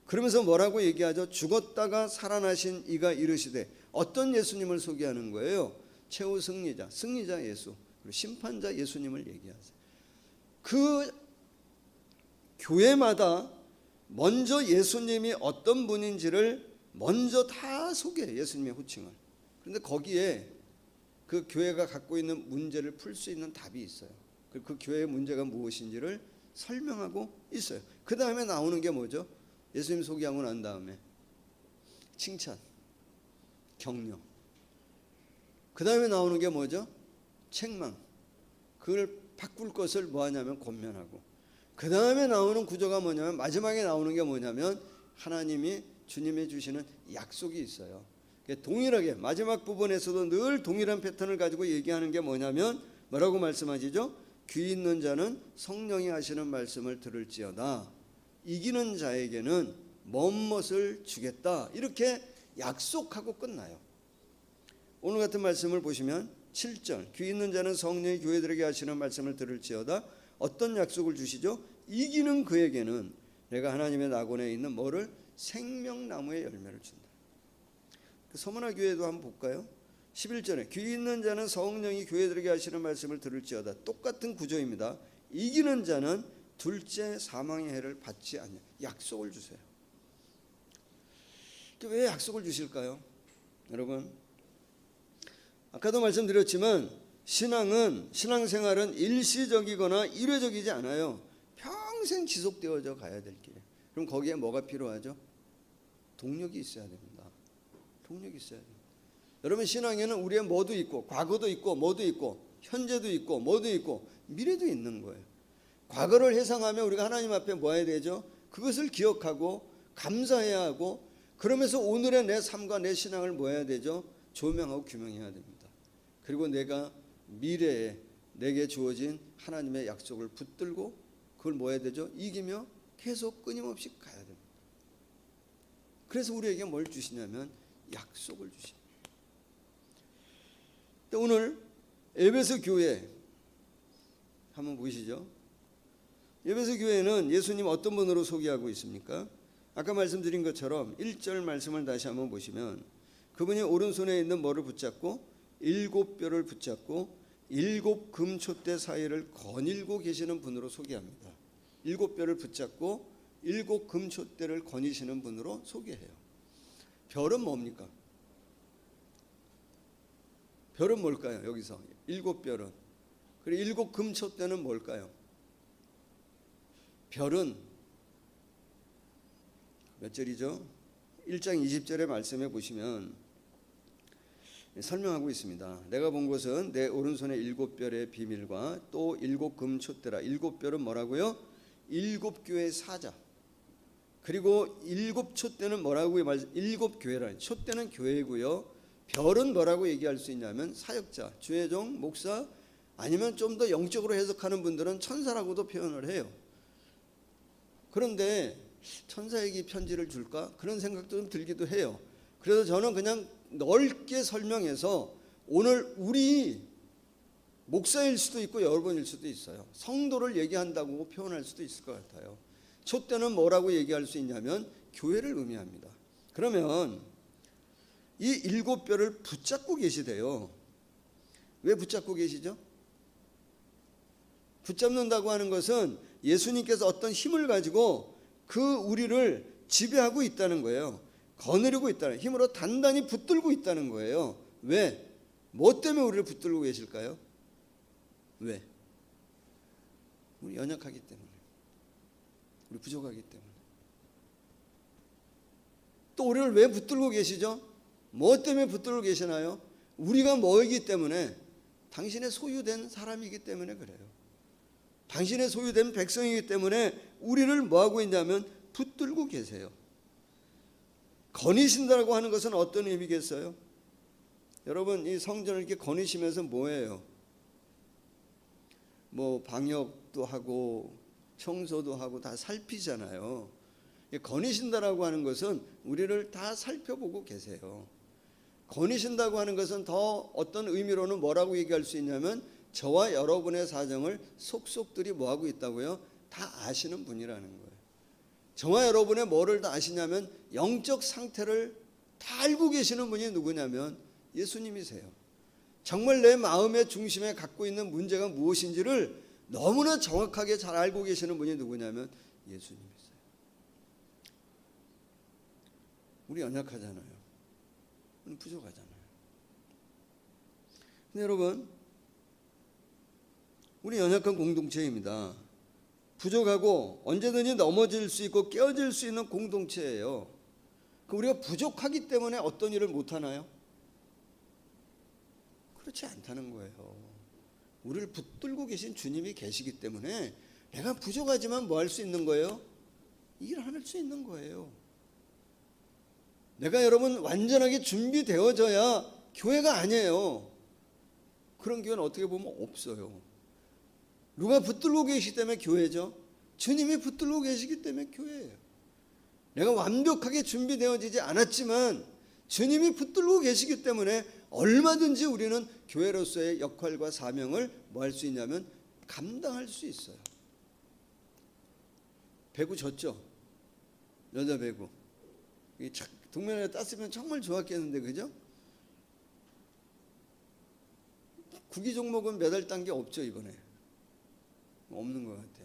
그러면서 뭐라고 얘기하죠? 죽었다가 살아나신 이가 이르시되, 어떤 예수님을 소개하는 거예요? 최후 승리자, 승리자 예수, 그리고 심판자 예수님을 얘기하세요. 그 교회마다 먼저 예수님이 어떤 분인지를 먼저 다 소개해요. 예수님의 호칭을. 그런데 거기에 그 교회가 갖고 있는 문제를 풀 수 있는 답이 있어요. 그 교회의 문제가 무엇인지를 설명하고 있어요. 그 다음에 나오는 게 뭐죠? 예수님 소개하고 난 다음에 칭찬, 격려. 그 다음에 나오는 게 뭐죠? 책망. 그걸 바꿀 것을 뭐 하냐면 권면하고. 그 다음에 나오는 구조가 뭐냐면, 마지막에 나오는 게 뭐냐면 하나님이 주님이 주시는 약속이 있어요. 동일하게 마지막 부분에서도 늘 동일한 패턴을 가지고 얘기하는 게 뭐냐면 뭐라고 말씀하시죠? 귀 있는 자는 성령이 하시는 말씀을 들을지어다. 이기는 자에게는 뭔것을 주겠다. 이렇게 약속하고 끝나요. 오늘 같은 말씀을 보시면 7절, 귀 있는 자는 성령이 교회들에게 하시는 말씀을 들을지어다. 어떤 약속을 주시죠? 이기는 그에게는 내가 하나님의 낙원에 있는 뭐를? 생명나무의 열매를 준다. 서머나 교회도 한번 볼까요? 11절에 귀 있는 자는 성령이 교회들에게 하시는 말씀을 들을지어다. 똑같은 구조입니다. 이기는 자는 둘째 사망의 해를 받지 않냐. 약속을 주세요. 왜 약속을 주실까요? 여러분, 아까도 말씀드렸지만 신앙생활은 일시적이거나 일회적이지 않아요. 평생 지속되어져 가야 될 길. 그럼 거기에 뭐가 필요하죠? 동력이 있어야 됩니다. 동력이 있어야 됩니다. 여러분, 신앙에는 우리의 뭐도 있고, 과거도 있고, 뭐도 있고, 현재도 있고, 뭐도 있고, 미래도 있는 거예요. 과거를 회상하면 우리가 하나님 앞에 뭐 해야 되죠? 그것을 기억하고 감사해야 하고, 그러면서 오늘의 내 삶과 내 신앙을 뭐 해야 되죠? 조명하고 규명해야 됩니다. 그리고 내가 미래에 내게 주어진 하나님의 약속을 붙들고 그걸 뭐 해야 되죠? 이기며 계속 끊임없이 가야 됩니다. 그래서 우리에게 뭘 주시냐면 약속을 주십니다. 오늘 에베소 교회 한번 보시죠. 에베소 교회는 예수님 어떤 분으로 소개하고 있습니까? 아까 말씀드린 것처럼 1절 말씀을 다시 한번 보시면 그분이 오른손에 있는 뭐를 붙잡고 7뼈를 붙잡고 7 금촛대 사이를 거닐고 계시는 분으로 소개합니다. 7뼈를 붙잡고 7 금촛대를 거니시는 분으로 소개해요. 별은 뭡니까? 별은 뭘까요? 여기서 7별은. 그리고 7 금촛대는 뭘까요? 별은 몇 절이죠? 1장 20절의 말씀에 보시면 설명하고 있습니다. 내가 본 것은 내 오른손의 7별의 비밀과 또 7 금촛대라. 7별은 뭐라고요? 7교회의 사자. 그리고 7 촛대는 뭐라고 말씀? 7교회라. 촛대는 교회고요. 별은 뭐라고 얘기할 수 있냐면 사역자, 주의 종, 목사, 아니면 좀 더 영적으로 해석하는 분들은 천사라고도 표현을 해요. 그런데 천사에게 편지를 줄까? 그런 생각도 좀 들기도 해요. 그래서 저는 그냥 넓게 설명해서 오늘 우리 목사일 수도 있고 여러분일 수도 있어요. 성도를 얘기한다고 표현할 수도 있을 것 같아요. 촛대는 뭐라고 얘기할 수 있냐면 교회를 의미합니다. 그러면 이 7뼈를 붙잡고 계시대요. 왜 붙잡고 계시죠? 붙잡는다고 하는 것은 예수님께서 어떤 힘을 가지고 그 우리를 지배하고 있다는 거예요. 거느리고 있다는, 힘으로 단단히 붙들고 있다는 거예요. 왜? 뭐 때문에 우리를 붙들고 계실까요? 왜? 우리 연약하기 때문에, 우리 부족하기 때문에. 또 우리를 왜 붙들고 계시죠? 뭐 때문에 붙들고 계시나요? 우리가 뭐이기 때문에, 당신의 소유된 사람이기 때문에 그래요. 당신의 소유된 백성이기 때문에 우리를 뭐하고 있냐면 붙들고 계세요. 거니신다고 하는 것은 어떤 의미겠어요? 여러분, 이 성전을 이렇게 거니시면서 뭐예요? 뭐 방역도 하고 청소도 하고 다 살피잖아요. 거니신다라고 하는 것은 우리를 다 살펴보고 계세요. 거니신다고 하는 것은 더 어떤 의미로는 뭐라고 얘기할 수 있냐면 저와 여러분의 사정을 속속들이 뭐하고 있다고요? 다 아시는 분이라는 거예요. 저와 여러분의 뭐를 다 아시냐면 영적 상태를 다 알고 계시는 분이 누구냐면 예수님이세요. 정말 내 마음의 중심에 갖고 있는 문제가 무엇인지를 너무나 정확하게 잘 알고 계시는 분이 누구냐면 예수님이세요. 우리 연약하잖아요. 우리 부족하잖아요. 근데 여러분, 우리 연약한 공동체입니다. 부족하고 언제든지 넘어질 수 있고 깨어질 수 있는 공동체예요. 우리가 부족하기 때문에 어떤 일을 못하나요? 그렇지 않다는 거예요. 우리를 붙들고 계신 주님이 계시기 때문에 내가 부족하지만 뭐 할 수 있는 거예요? 일할 수 있는 거예요. 내가 여러분 완전하게 준비되어져야 교회가 아니에요. 그런 교회는 어떻게 보면 없어요. 누가 붙들고 계시기 때문에 교회죠? 주님이 붙들고 계시기 때문에 교회예요. 내가 완벽하게 준비되어지지 않았지만 주님이 붙들고 계시기 때문에 얼마든지 우리는 교회로서의 역할과 사명을 뭐 할 수 있냐면 감당할 수 있어요. 배구 졌죠? 여자 배구. 동메달을 땄으면 정말 좋았겠는데, 그죠? 구기 종목은 메달 딴 게 없죠, 이번에. 없는 것 같아.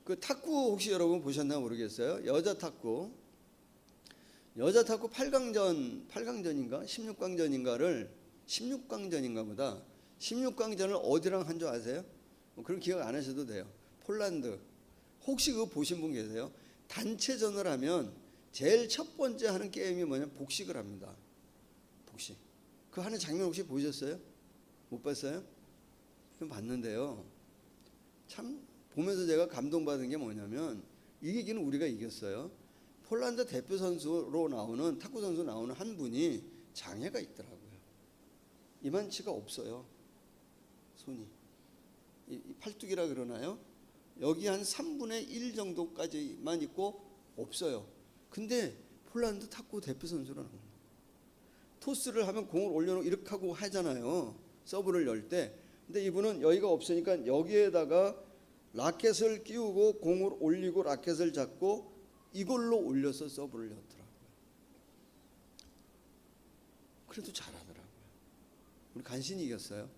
그 탁구 혹시 여러분 보셨나 모르겠어요. 여자 탁구 8강전인가 16강전인가를 16강전인가 보다 16강전을 어디랑 한 줄 아세요? 그런 기억 안 하셔도 돼요. 폴란드. 혹시 그거 보신 분 계세요? 단체전을 하면 제일 첫 번째 하는 게임이 뭐냐면 복식을 합니다. 복식. 그 하는 장면 혹시 보셨어요? 못 봤어요? 좀 봤는데요. 참 보면서 제가 감동받은 게 뭐냐면 이기기는 우리가 이겼어요. 폴란드 대표 선수로 나오는 탁구 선수 나오는 한 분이 장애가 있더라고요. 이만치가 없어요. 손이. 이 팔뚝이라 그러나요? 여기 한 3분의 1 정도까지만 있고 없어요. 근데 폴란드 탁구 대표 선수로 나옵니다. 토스를 하면 공을 올려놓고 이렇게 하고 하잖아요. 서브를 열 때. 근데 이분은 여기가 없으니까 여기에다가 라켓을 끼우고 공을 올리고 라켓을 잡고 이걸로 올려서 서브를 였더라고요. 그래도 잘하더라고요. 우리 간신히 이겼어요.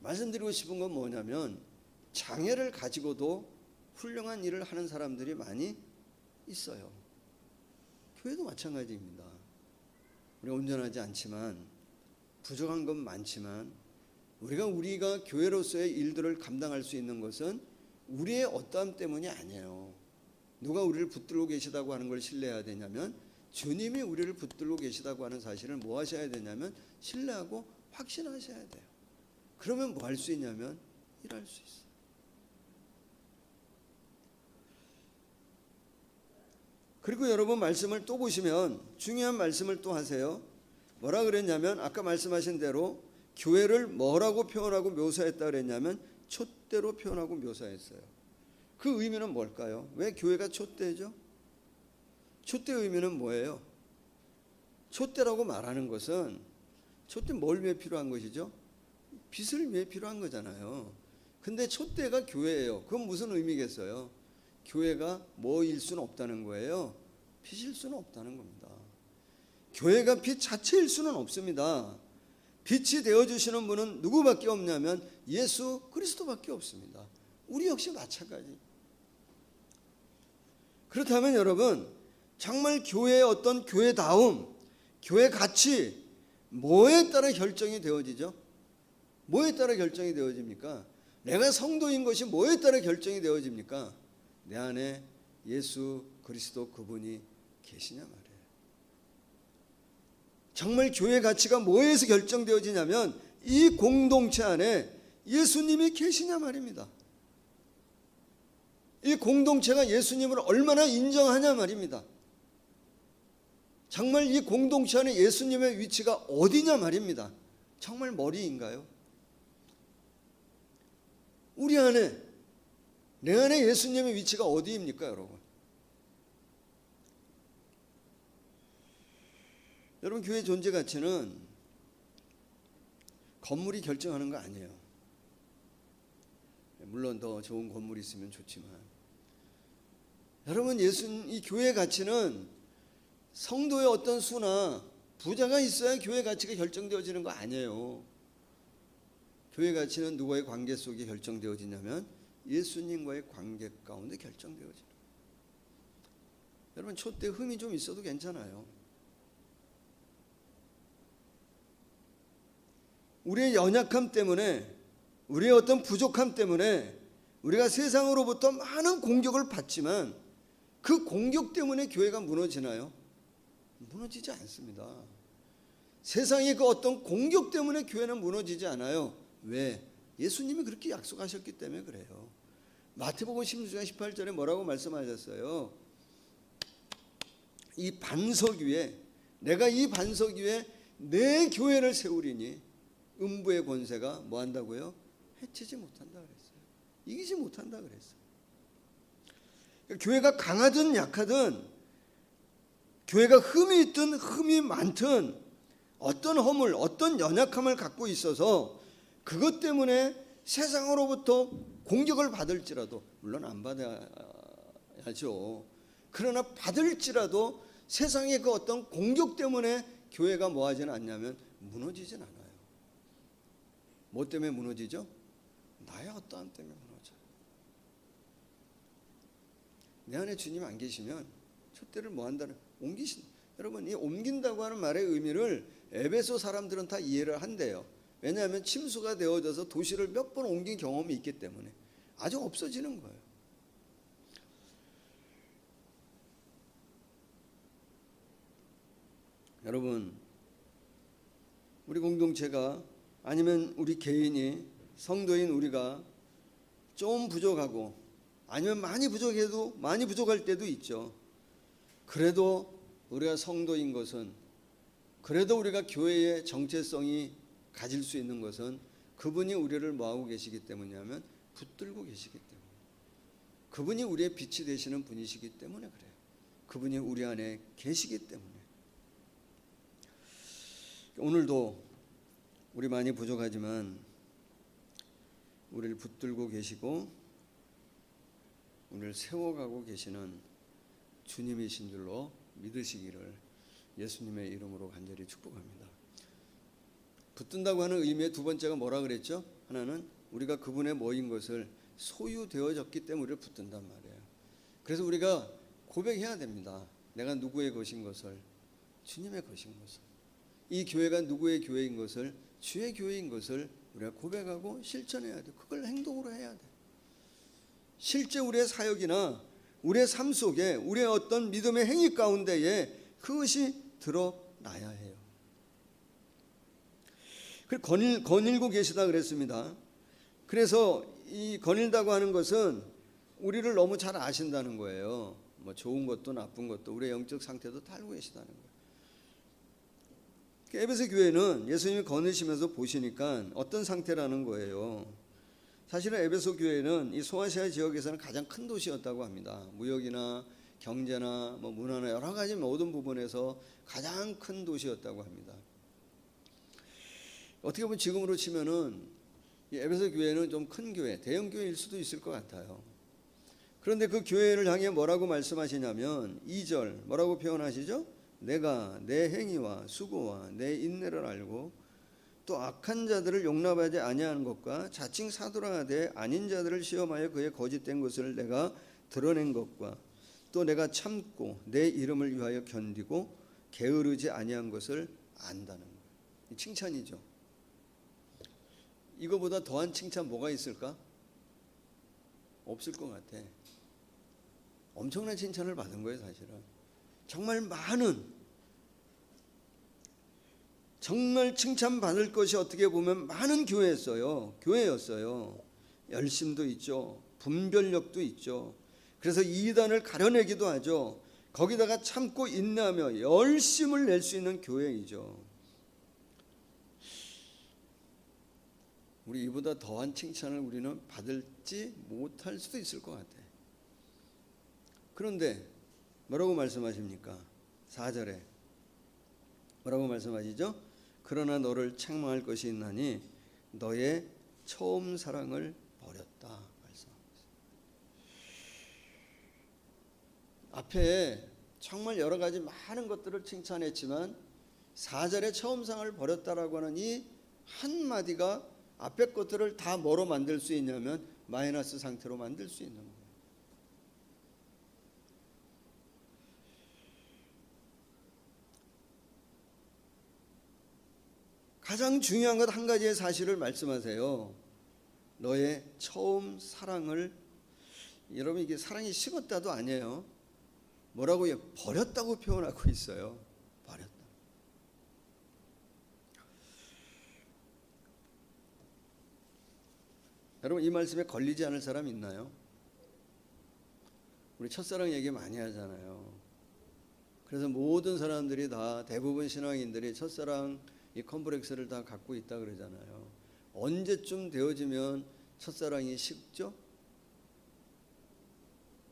말씀드리고 싶은 건 뭐냐면 장애를 가지고도 훌륭한 일을 하는 사람들이 많이 있어요. 교회도 마찬가지입니다. 우리가 온전하지 않지만 부족한 건 많지만 우리가 교회로서의 일들을 감당할 수 있는 것은 우리의 어떠함 때문이 아니에요. 누가 우리를 붙들고 계시다고 하는 걸 신뢰해야 되냐면 주님이 우리를 붙들고 계시다고 하는 사실을 뭐 하셔야 되냐면 신뢰하고 확신하셔야 돼요. 그러면 뭐 할 수 있냐면 일할 수 있어요. 그리고 여러분 말씀을 또 보시면 중요한 말씀을 또 하세요. 뭐라 그랬냐면 아까 말씀하신 대로 교회를 뭐라고 표현하고 묘사했다 그랬냐면 촛대로 표현하고 묘사했어요. 그 의미는 뭘까요? 왜 교회가 촛대죠? 촛대의 의미는 뭐예요? 촛대라고 말하는 것은 촛대 뭘 위해 필요한 것이죠? 빛을 위해 필요한 거잖아요. 근데 촛대가 교회예요. 그건 무슨 의미겠어요? 교회가 뭐일 수는 없다는 거예요. 빛일 수는 없다는 겁니다. 교회가 빛 자체일 수는 없습니다. 빛이 되어주시는 분은 누구밖에 없냐면 예수 그리스도밖에 없습니다. 우리 역시 마찬가지. 그렇다면 여러분, 정말 교회의 어떤 교회다움, 교회 가치, 뭐에 따라 결정이 되어지죠? 뭐에 따라 결정이 되어집니까? 내가 성도인 것이 뭐에 따라 결정이 되어집니까? 내 안에 예수 그리스도 그분이 계시냐 말이에요. 정말 교회 가치가 뭐에서 결정되어지냐면 이 공동체 안에 예수님이 계시냐 말입니다. 이 공동체가 예수님을 얼마나 인정하냐 말입니다. 정말 이 공동체 안에 예수님의 위치가 어디냐 말입니다. 정말 머리인가요? 우리 안에, 내 안에 예수님의 위치가 어디입니까, 여러분? 여러분, 교회 존재 가치는 건물이 결정하는 거 아니에요. 물론 더 좋은 건물이 있으면 좋지만, 여러분, 이 교회 가치는 성도의 어떤 수나 부자가 있어야 교회 가치가 결정되어지는 거 아니에요. 교회 가치는 누구의 관계 속에 결정되어지냐면 예수님과의 관계 가운데 결정되어지는 거예요. 여러분, 촛대 흠이 좀 있어도 괜찮아요. 우리의 연약함 때문에, 우리의 어떤 부족함 때문에 우리가 세상으로부터 많은 공격을 받지만 그 공격 때문에 교회가 무너지나요? 무너지지 않습니다. 세상의 그 어떤 공격 때문에 교회는 무너지지 않아요. 왜? 예수님이 그렇게 약속하셨기 때문에 그래요. 마태복음 16장 18절에 뭐라고 말씀하셨어요? 이 반석 위에, 내가 이 반석 위에 내 교회를 세우리니 음부의 권세가 뭐 한다고요? 해치지 못한다 그랬어요. 이기지 못한다 그랬어요. 그러니까 교회가 강하든 약하든, 교회가 흠이 있든 흠이 많든, 어떤 허물, 어떤 연약함을 갖고 있어서 그것 때문에 세상으로부터 공격을 받을지라도, 물론 안 받아야죠. 그러나 받을지라도 세상의 그 어떤 공격 때문에 교회가 뭐 하지는 않냐면 무너지진 않아요. 뭐 때문에 무너지죠? 나의 어떠함 때문에 무너져요. 내 안에 주님 안 계시면 촛대를 뭐 한다는, 여러분, 이 옮긴다고 하는 말의 의미를 에베소 사람들은 다 이해를 한대요. 왜냐하면 침수가 되어져서 도시를 몇 번 옮긴 경험이 있기 때문에 아주 없어지는 거예요. 여러분, 우리 공동체가, 아니면 우리 개인이, 성도인 우리가 좀 부족하고, 아니면 많이 부족할 때도 있죠. 그래도 우리가 성도인 것은, 그래도 우리가 교회의 정체성이 가질 수 있는 것은 그분이 우리를 뭐하고 계시기 때문이냐면 붙들고 계시기 때문에, 그분이 우리의 빛이 되시는 분이시기 때문에 그래요. 그분이 우리 안에 계시기 때문에. 오늘도 우리 많이 부족하지만 우리를 붙들고 계시고 우리를 세워가고 계시는 주님이신 줄로 믿으시기를 예수님의 이름으로 간절히 축복합니다. 붙든다고 하는 의미의 두 번째가 뭐라 그랬죠? 하나는 우리가 그분의 뭐인 것을 소유되어졌기 때문에 우리를 붙든단 말이에요. 그래서 우리가 고백해야 됩니다. 내가 누구의 것인 것을, 주님의 것인 것을, 이 교회가 누구의 교회인 것을, 주의 교회인 것을 우리가 고백하고 실천해야 돼요. 그걸 행동으로 해야 돼요. 실제 우리의 사역이나 우리의 삶 속에, 우리의 어떤 믿음의 행위 가운데에 그것이 드러나야 해요. 거닐고 계시다 그랬습니다. 그래서 이 거닐다고 하는 것은 우리를 너무 잘 아신다는 거예요. 뭐 좋은 것도 나쁜 것도 우리의 영적 상태도 다 알고 계시다는 거예요. 에베소 교회는 예수님이 거느시면서 보시니까 어떤 상태라는 거예요. 사실은 에베소 교회는 이 소아시아 지역에서는 가장 큰 도시였다고 합니다. 무역이나 경제나 뭐 문화나 여러 가지 모든 부분에서 가장 큰 도시였다고 합니다. 어떻게 보면 지금으로 치면은 이 에베소 교회는 좀 큰 교회, 대형 교회일 수도 있을 것 같아요. 그런데 그 교회를 향해 뭐라고 말씀하시냐면 2절 뭐라고 표현하시죠? 내가 내 행위와 수고와 내 인내를 알고 또 악한 자들을 용납하지 아니하는 것과 자칭 사도라 하되 아닌 자들을 시험하여 그의 거짓된 것을 내가 드러낸 것과 또 내가 참고 내 이름을 위하여 견디고 게으르지 아니한 것을 안다는 거예요. 이 칭찬이죠. 이거보다 더한 칭찬 뭐가 있을까? 없을 것 같아. 엄청난 칭찬을 받은 거예요, 사실은. 정말 많은, 정말 칭찬받을 것이 어떻게 보면 많은 교회였어요. 열심도 있죠. 분별력도 있죠. 그래서 이단을 가려내기도 하죠. 거기다가 참고 인내하며 열심을 낼 수 있는 교회이죠. 우리 이보다 더한 칭찬을 우리는 받을지 못할 수도 있을 것 같아. 그런데 뭐라고 말씀하십니까? 4절에 뭐라고 말씀하시죠? 그러나 너를 책망할 것이 있나니 너의 처음 사랑을 버렸다 말씀합니다. 앞에 정말 여러 가지 많은 것들을 칭찬했지만 4절에 처음 사랑을 버렸다라고 하는 이 한마디가 앞에 것들을 다 뭐로 만들 수 있냐면 마이너스 상태로 만들 수 있는 거예요. 가장 중요한 것 한 가지의 사실을 말씀하세요. 너의 처음 사랑을, 여러분 이게 사랑이 식었다도 아니에요. 뭐라고 버렸다고 표현하고 있어요. 버렸다. 여러분 이 말씀에 걸리지 않을 사람 있나요? 우리 첫사랑 얘기 많이 하잖아요. 그래서 모든 사람들이 다, 대부분 신앙인들이 첫사랑 이 컴플렉스를 다 갖고 있다 그러잖아요. 언제쯤 되어지면 첫사랑이 식죠?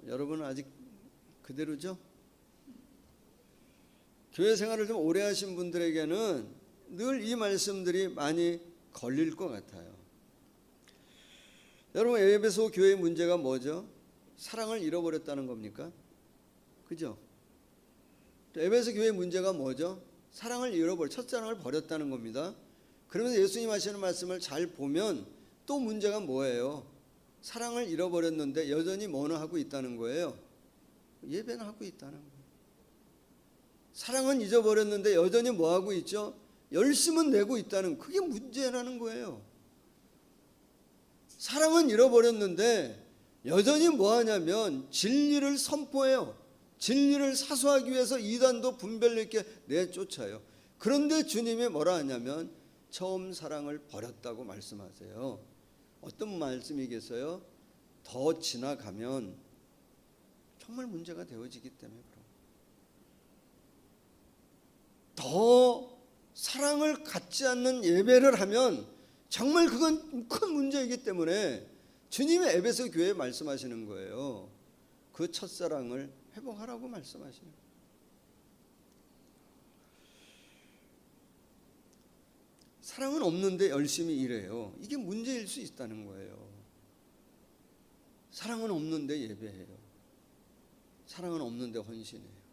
여러분은 아직 그대로죠? 교회 생활을 좀 오래 하신 분들에게는 늘 이 말씀들이 많이 걸릴 것 같아요. 여러분 에베소 교회의 문제가 뭐죠? 사랑을 잃어버렸다는 겁니까? 그죠? 에베소 교회의 문제가 뭐죠? 사랑을 첫사랑을 버렸다는 겁니다. 그러면서 예수님 하시는 말씀을 잘 보면 또 문제가 뭐예요? 사랑을 잃어버렸는데 여전히 뭐는 하고 있다는 거예요? 예배는 하고 있다는 거예요. 사랑은 잊어버렸는데 여전히 뭐 하고 있죠? 열심은 내고 있다는, 그게 문제라는 거예요. 사랑은 잃어버렸는데 여전히 뭐 하냐면 진리를 선포해요. 진리를 사수하기 위해서 이단도 분별력 있게 내쫓아요. 그런데 주님이 뭐라 하냐면 처음 사랑을 버렸다고 말씀하세요. 어떤 말씀이겠어요? 더 지나가면 정말 문제가 되어지기 때문에 그런 더 사랑을 갖지 않는 예배를 하면 정말 그건 큰 문제이기 때문에 주님이 에베소 교회에 말씀하시는 거예요. 그 첫사랑을 회복하라고 말씀하시는 거예요. 사랑은 없는데 열심히 일해요. 이게 문제일 수 있다는 거예요. 사랑은 없는데 예배해요. 사랑은 없는데 헌신해요.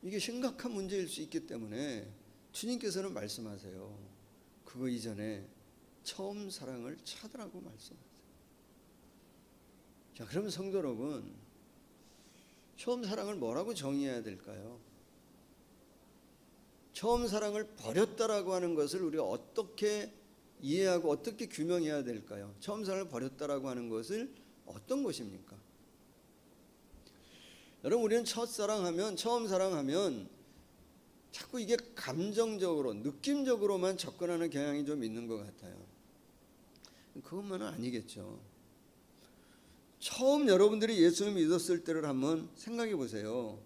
이게 심각한 문제일 수 있기 때문에 주님께서는 말씀하세요. 그거 이전에 처음 사랑을 찾으라고 말씀하세요. 자, 그러면 성도 여러분, 처음 사랑을 뭐라고 정의해야 될까요? 처음 사랑을 버렸다라고 하는 것을 우리가 어떻게 이해하고 어떻게 규명해야 될까요? 처음 사랑을 버렸다라고 하는 것을 어떤 것입니까? 여러분 우리는 첫사랑하면, 처음 사랑하면 자꾸 이게 감정적으로, 느낌적으로만 접근하는 경향이 좀 있는 것 같아요. 그것만은 아니겠죠. 처음 여러분들이 예수님을 믿었을 때를 한번 생각해 보세요.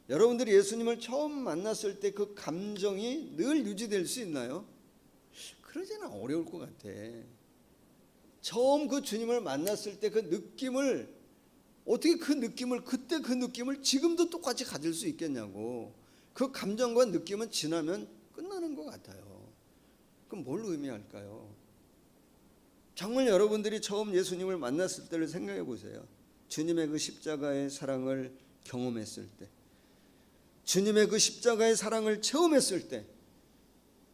여러분들이 예수님을 처음 만났을 때 그 감정이 늘 유지될 수 있나요? 그러지는 어려울 것 같아. 처음 그 주님을 만났을 때 그 느낌을 어떻게 그때 그 느낌을 지금도 똑같이 가질 수 있겠냐고. 그 감정과 느낌은 지나면 끝나는 것 같아요. 그럼 뭘 의미할까요? 정말 여러분들이 처음 예수님을 만났을 때를 생각해 보세요. 주님의 그 십자가의 사랑을 경험했을 때, 주님의 그 십자가의 사랑을 체험했을 때,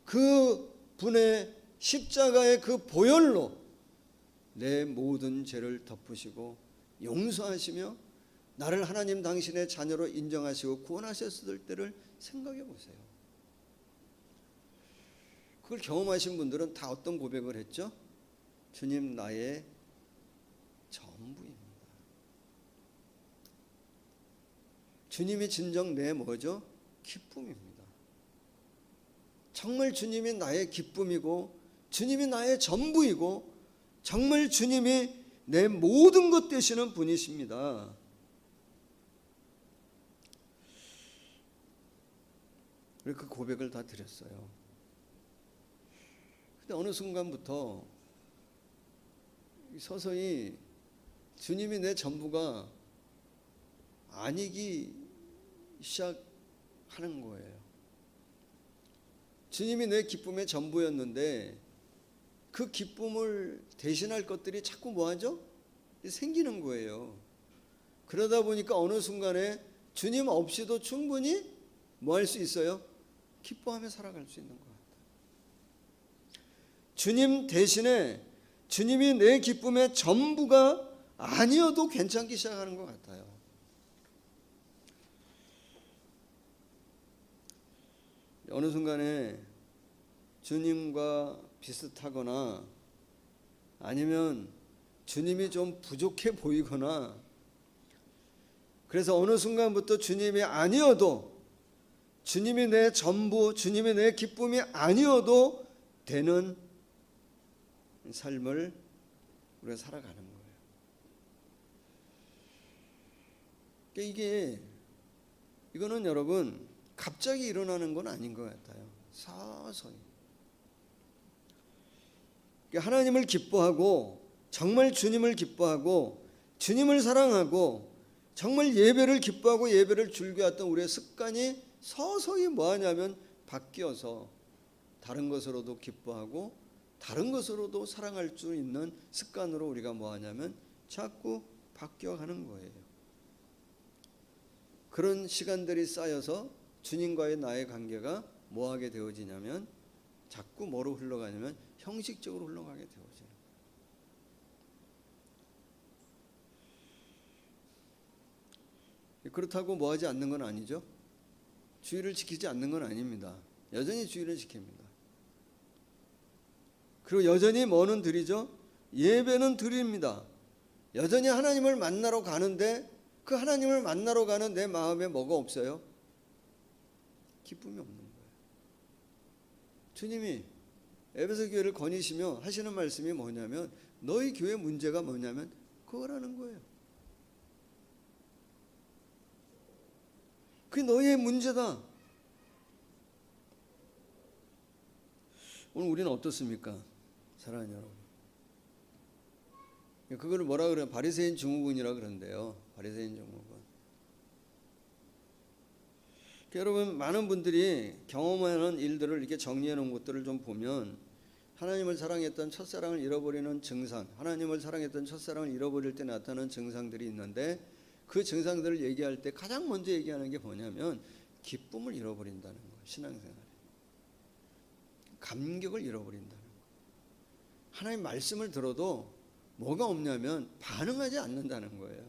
그 분의 십자가의 그 보혈로 내 모든 죄를 덮으시고 용서하시며 나를 하나님 당신의 자녀로 인정하시고 구원하셨을 때를 생각해 보세요. 그걸 경험하신 분들은 다 어떤 고백을 했죠? 주님 나의 전부입니다. 주님이 진정 내 뭐죠? 기쁨입니다. 정말 주님이 나의 기쁨이고 주님이 나의 전부이고 정말 주님이 내 모든 것 되시는 분이십니다. 그 고백을 다 드렸어요. 근데 어느 순간부터 서서히 주님이 내 전부가 아니기 시작하는 거예요. 주님이 내 기쁨의 전부였는데 그 기쁨을 대신할 것들이 자꾸 뭐하죠? 생기는 거예요. 그러다 보니까 어느 순간에 주님 없이도 충분히 뭐 할 수 있어요? 기뻐하며 살아갈 수 있는 것 같아요. 주님 대신에 주님이 내 기쁨의 전부가 아니어도 괜찮기 시작하는 것 같아요. 어느 순간에 주님과 비슷하거나 아니면 주님이 좀 부족해 보이거나 그래서 어느 순간부터 주님이 아니어도 주님이 내 전부, 주님이 내 기쁨이 아니어도 되는 삶을 우리가 살아가는 거예요. 그러니까 이거는 여러분 갑자기 일어나는 건 아닌 것 같아요. 서서히. 하나님을 기뻐하고 정말 주님을 기뻐하고 주님을 사랑하고 정말 예배를 기뻐하고 예배를 즐겨왔던 우리의 습관이 서서히 뭐하냐면 바뀌어서 다른 것으로도 기뻐하고 다른 것으로도 사랑할 수 있는 습관으로 우리가 뭐하냐면 자꾸 바뀌어가는 거예요. 그런 시간들이 쌓여서 주님과의 나의 관계가 뭐하게 되어지냐면 자꾸 뭐로 흘러가냐면 형식적으로 흘러가게 되어져요. 그렇다고 뭐하지 않는 건 아니죠. 주의를 지키지 않는 건 아닙니다. 여전히 주의를 지킵니다. 그리고 여전히 뭐는 드리죠? 예배는 드립니다. 여전히 하나님을 만나러 가는데 그 하나님을 만나러 가는 내 마음에 뭐가 없어요? 기쁨이 없는 거예요. 주님이 에베소 교회를 거니시며 하시는 말씀이 뭐냐면 너희 교회 문제가 뭐냐면 그거라는 거예요. 그게 너희의 문제다. 오늘 우리는 어떻습니까? 사랑하는 여러분. 그거를 뭐라 그래요? 바리새인 증후군이라 그러는데요. 바리새인 증후군. 여러분 많은 분들이 경험하는 일들을 이렇게 정리해 놓은 것들을 좀 보면 하나님을 사랑했던 첫사랑을 잃어버리는 증상, 하나님을 사랑했던 첫사랑을 잃어버릴 때 나타나는 증상들이 있는데 그 증상들을 얘기할 때 가장 먼저 얘기하는 게 뭐냐면 기쁨을 잃어버린다는 거예요. 신앙생활에 감격을 잃어버린다는 거예요. 하나님 말씀을 들어도 뭐가 없냐면 반응하지 않는다는 거예요.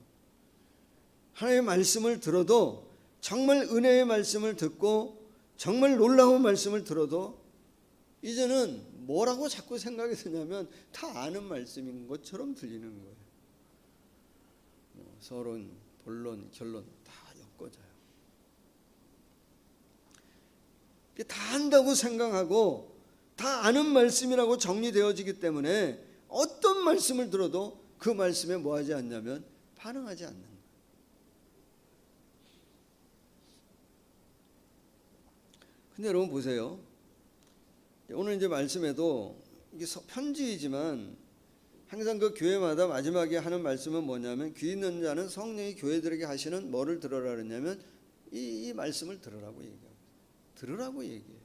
하나님의 말씀을 들어도 정말 은혜의 말씀을 듣고 정말 놀라운 말씀을 들어도 이제는 뭐라고 자꾸 생각이 드냐면 다 아는 말씀인 것처럼 들리는 거예요. 서론, 본론, 결론 다 엮어져요. 다 안다고 생각하고 다 아는 말씀이라고 정리되어지기 때문에 어떤 말씀을 들어도 그 말씀에 뭐하지 않냐면 반응하지 않는 거예요. 근데 여러분 보세요. 오늘 이제 말씀에도 이게 편지이지만 항상 그 교회마다 마지막에 하는 말씀은 뭐냐면 귀 있는 자는 성령이 교회들에게 하시는 뭐를 들으라 그러냐면 이 말씀을 들으라고 얘기해요. 들으라고 얘기해요.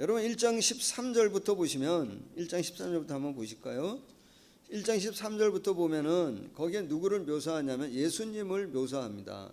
여러분 1장 13절부터 보시면 1장 13절부터 한번 보실까요? 1장 13절부터 보면은 거기에 누구를 묘사하냐면 예수님을 묘사합니다.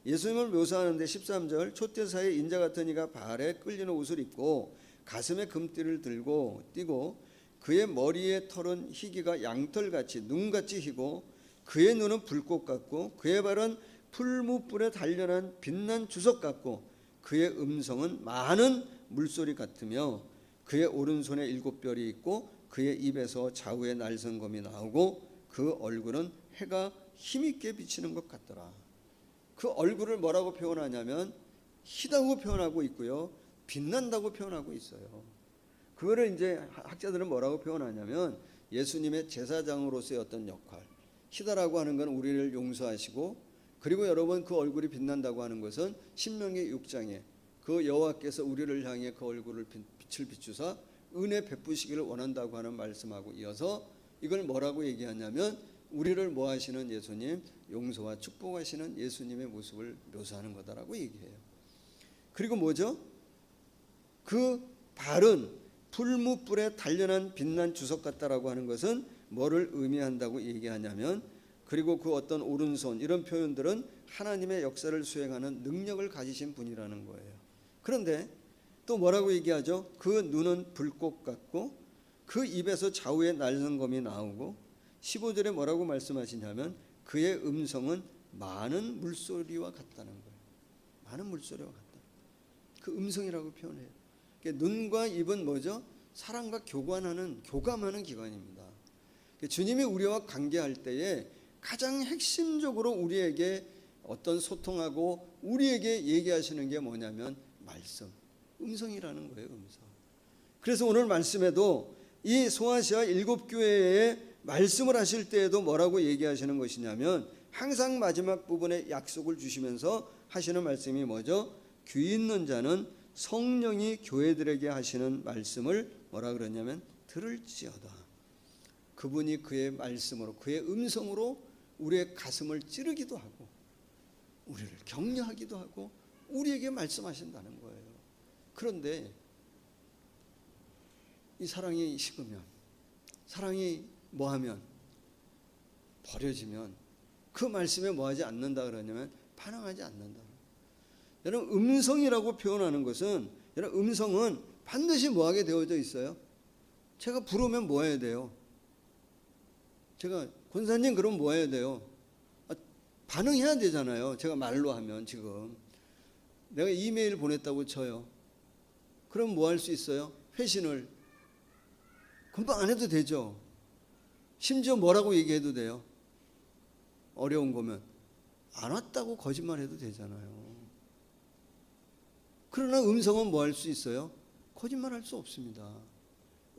예수님을 묘사하는데 13절 촛대사에 인자 같은 이가 발에 끌리는 옷을 입고 가슴에 금띠를 들고 띠고 그의 머리에 털은 희기가 양털같이 눈같이 희고 그의 눈은 불꽃 같고 그의 발은 풀무불에 단련한 빛난 주석 같고 그의 음성은 많은 물소리 같으며 그의 오른손에 7별이 있고 그의 입에서 좌우에 날선검이 나오고 그 얼굴은 해가 힘있게 비치는 것 같더라. 그 얼굴을 뭐라고 표현하냐면 희다고 표현하고 있고요, 빛난다고 표현하고 있어요. 그거를 이제 학자들은 뭐라고 표현하냐면 예수님의 제사장으로서의 어떤 역할, 희다라고 하는 건 우리를 용서하시고, 그리고 여러분 그 얼굴이 빛난다고 하는 것은 신명기 6장에 그 여호와께서 우리를 향해 그 얼굴을 빛을 비추사 은혜 베푸시기를 원한다고 하는 말씀하고 이어서 이걸 뭐라고 얘기하냐면 우리를 뭐 하시는 예수님, 용서와 축복하시는 예수님의 모습을 묘사하는 거다라고 얘기해요. 그리고 뭐죠? 그 발은 풀무불에 단련한 빛난 주석 같다라고 하는 것은 뭐를 의미한다고 얘기하냐면, 그리고 그 어떤 오른손, 이런 표현들은 하나님의 역사를 수행하는 능력을 가지신 분이라는 거예요. 그런데 또 뭐라고 얘기하죠? 그 눈은 불꽃 같고 그 입에서 좌우에 날선검이 나오고 15절에 뭐라고 말씀하시냐면 그의 음성은 많은 물소리와 같다는 거예요. 많은 물소리와 같다. 그 음성이라고 표현해요. 눈과 입은 뭐죠? 사랑과 교감하는 기관입니다. 주님이 우리와 관계할 때에 가장 핵심적으로 우리에게 어떤 소통하고 우리에게 얘기하시는 게 뭐냐면 말씀, 음성이라는 거예요. 음성. 그래서 오늘 말씀에도 이 소아시아 7교회에 말씀을 하실 때에도 뭐라고 얘기하시는 것이냐면 항상 마지막 부분에 약속을 주시면서 하시는 말씀이 뭐죠? 귀 있는 자는 성령이 교회들에게 하시는 말씀을 뭐라 그러냐면 들을지어다. 그분이 그의 말씀으로, 그의 음성으로 우리의 가슴을 찌르기도 하고 우리를 격려하기도 하고 우리에게 말씀하신다는 거예요. 그런데 이 사랑이 식으면, 사랑이 뭐하면, 버려지면 그 말씀에 뭐하지 않는다 그러냐면 반응하지 않는다. 여러분 음성이라고 표현하는 것은, 여러분 음성은 반드시 뭐하게 되어져 있어요? 제가 부르면 뭐 해야 돼요? 제가 권사님 그럼 뭐 해야 돼요? 반응해야 되잖아요. 제가 말로 하면 지금 내가 이메일 보냈다고 쳐요. 그럼 뭐 할 수 있어요? 회신을 금방 안 해도 되죠. 심지어 뭐라고 얘기해도 돼요. 어려운 거면 안 왔다고 거짓말해도 되잖아요. 그러나 음성은 뭐 할 수 있어요? 거짓말할 수 없습니다.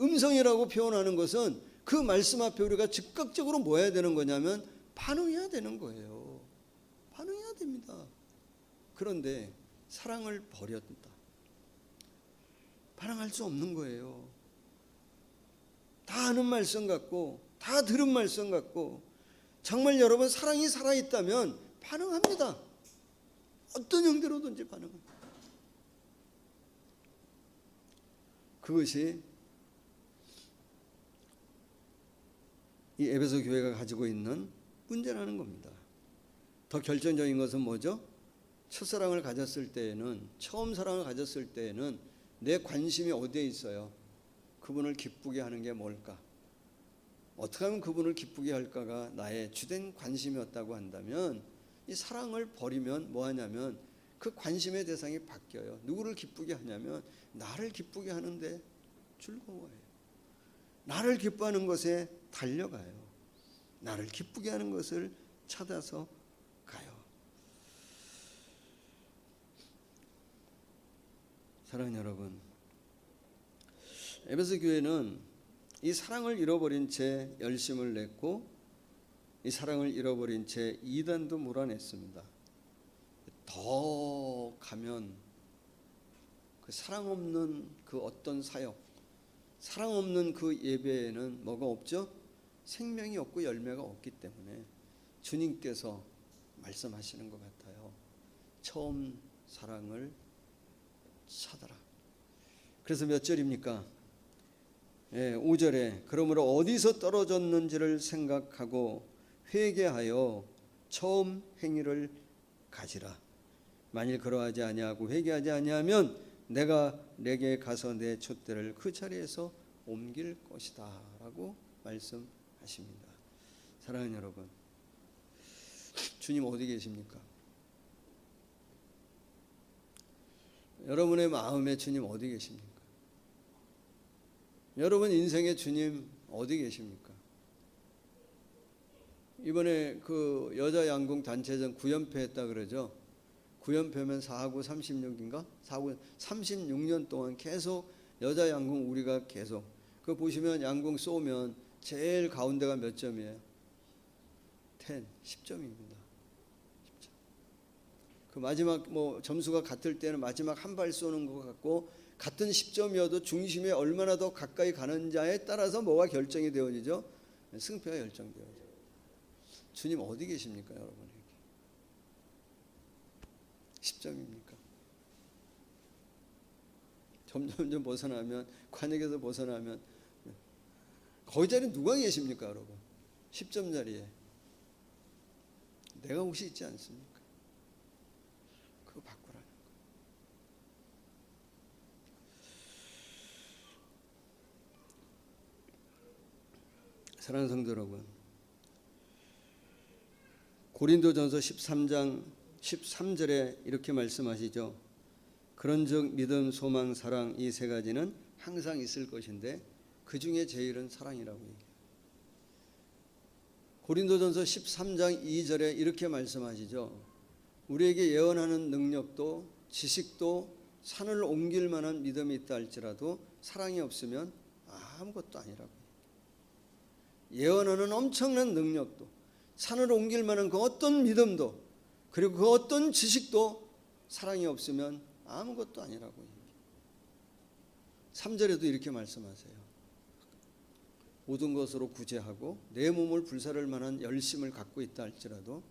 음성이라고 표현하는 것은 그 말씀 앞에 우리가 즉각적으로 뭐 해야 되는 거냐면 반응해야 되는 거예요. 반응해야 됩니다. 그런데 사랑을 버렸다. 반응할 수 없는 거예요. 다 아는 말씀 같고 다 들은 말씀 같고, 정말 여러분 사랑이 살아있다면 반응합니다. 어떤 형태로든지 반응합니다. 그것이 이 에베소 교회가 가지고 있는 문제라는 겁니다. 더 결정적인 것은 뭐죠? 첫사랑을 가졌을 때에는, 처음 사랑을 가졌을 때에는 내 관심이 어디에 있어요? 그분을 기쁘게 하는 게 뭘까? 어떻게 하면 그분을 기쁘게 할까가 나의 주된 관심이었다고 한다면, 이 사랑을 버리면 뭐 하냐면 그 관심의 대상이 바뀌어요. 누구를 기쁘게 하냐면 나를 기쁘게 하는데 즐거워해요. 나를 기뻐하는 것에 달려가요. 나를 기쁘게 하는 것을 찾아서 가요. 사랑하는 여러분, 에베소 교회는 이 사랑을 잃어버린 채 열심을 냈고 이 사랑을 잃어버린 채 이단도 몰아냈습니다. 더 가면 그 사랑 없는 그 어떤 사역, 사랑 없는 그 예배에는 뭐가 없죠? 생명이 없고 열매가 없기 때문에 주님께서 말씀하시는 것 같아요. 처음 사랑을 찾아라. 그래서 몇 절입니까? 5절에 그러므로 어디서 떨어졌는지를 생각하고 회개하여 처음 행위를 가지라. 만일 그러하지 아니하고 회개하지 아니하면 내가 내게 가서 내 촛대를 그 자리에서 옮길 것이다 라고 말씀하십니다. 사랑하는 여러분, 주님 어디 계십니까? 여러분의 마음에 주님 어디 계십니까? 여러분 인생의 주님 어디 계십니까? 이번에 그 여자 양궁 단체전 9연패 했다 그러죠. 9연패면 4구 36인가? 4구 36년 동안 계속 여자 양궁 우리가 계속 그 보시면 양궁 쏘면 제일 가운데가 몇 점이에요? 10점입니다. 10점. 그 마지막 뭐 점수가 같을 때는 마지막 한 발 쏘는 것 같고 같은 10점이어도 중심에 얼마나 더 가까이 가는 자에 따라서 뭐가 결정이 되어지죠? 승패가 결정되어지죠. 주님 어디 계십니까, 여러분에게? 10점입니까? 점점 벗어나면 관역에서 벗어나면 거기 자리에 누가 계십니까, 여러분? 10점 자리에 내가 혹시 있지 않습니까? 그거 바꾸라는 거. 사랑하는 성도 여러분, 고린도전서 13장 13절에 이렇게 말씀하시죠. 그런즉 믿음, 소망, 사랑 이 세 가지는 항상 있을 것인데 그 중에 제일은 사랑이라고 얘기해요. 고린도전서 13장 2절에 이렇게 말씀하시죠. 우리에게 예언하는 능력도 지식도 산을 옮길 만한 믿음이 있다 할지라도 사랑이 없으면 아무것도 아니라고. 예언하는 엄청난 능력도 산을 옮길 만한 그 어떤 믿음도 그리고 그 어떤 지식도 사랑이 없으면 아무것도 아니라고. 3절에도 이렇게 말씀하세요. 모든 것으로 구제하고 내 몸을 불사를 만한 열심을 갖고 있다 할지라도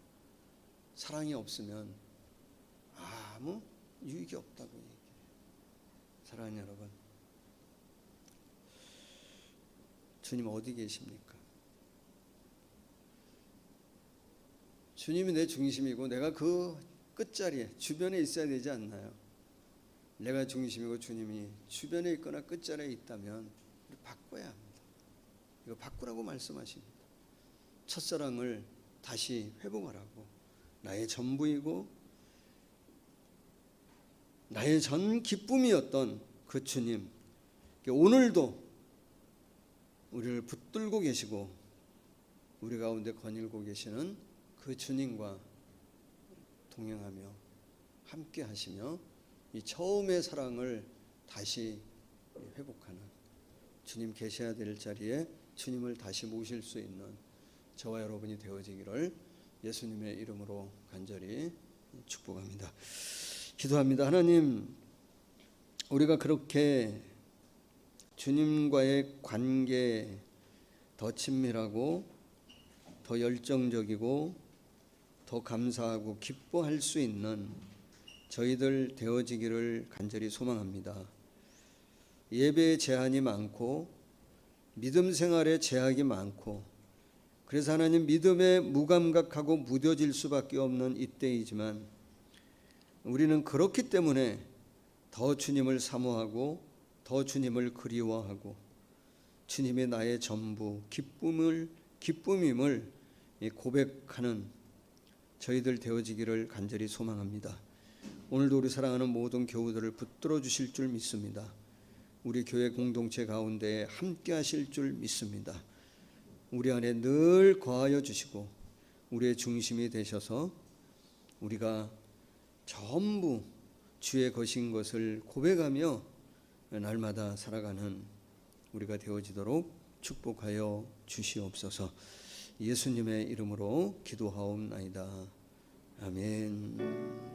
사랑이 없으면 아무 유익이 없다고 얘기해요. 사랑하는 여러분, 주님 어디 계십니까? 주님이 내 중심이고 내가 그 끝자리에 주변에 있어야 되지 않나요? 내가 중심이고 주님이 주변에 있거나 끝자리에 있다면 바꿔야 합니다. 이거 바꾸라고 말씀하십니다. 첫사랑을 다시 회복하라고. 나의 전부이고 나의 전 기쁨이었던 그 주님, 오늘도 우리를 붙들고 계시고 우리 가운데 거닐고 계시는 그 주님과 동행하며 함께 하시며 이 처음의 사랑을 다시 회복하는, 주님 계셔야 될 자리에 주님을 다시 모실 수 있는 저와 여러분이 되어지기를 예수님의 이름으로 간절히 축복합니다. 기도합니다. 하나님, 우리가 그렇게 주님과의 관계에 더 친밀하고 더 열정적이고 더 감사하고 기뻐할 수 있는 저희들 되어지기를 간절히 소망합니다. 예배에 제한이 많고 믿음 생활에 제약이 많고 그래서 하나님 믿음에 무감각하고 무뎌질 수밖에 없는 이때이지만 우리는 그렇기 때문에 더 주님을 사모하고 더 주님을 그리워하고 주님이 나의 전부 기쁨임을 고백하는 저희들 되어지기를 간절히 소망합니다. 오늘도 우리 사랑하는 모든 교우들을 붙들어 주실 줄 믿습니다. 우리 교회 공동체 가운데 함께 하실 줄 믿습니다. 우리 안에 늘 거하여 주시고 우리의 중심이 되셔서 우리가 전부 주의 것인 것을 고백하며 날마다 살아가는 우리가 되어지도록 축복하여 주시옵소서. 예수님의 이름으로 기도하옵나이다. 아멘.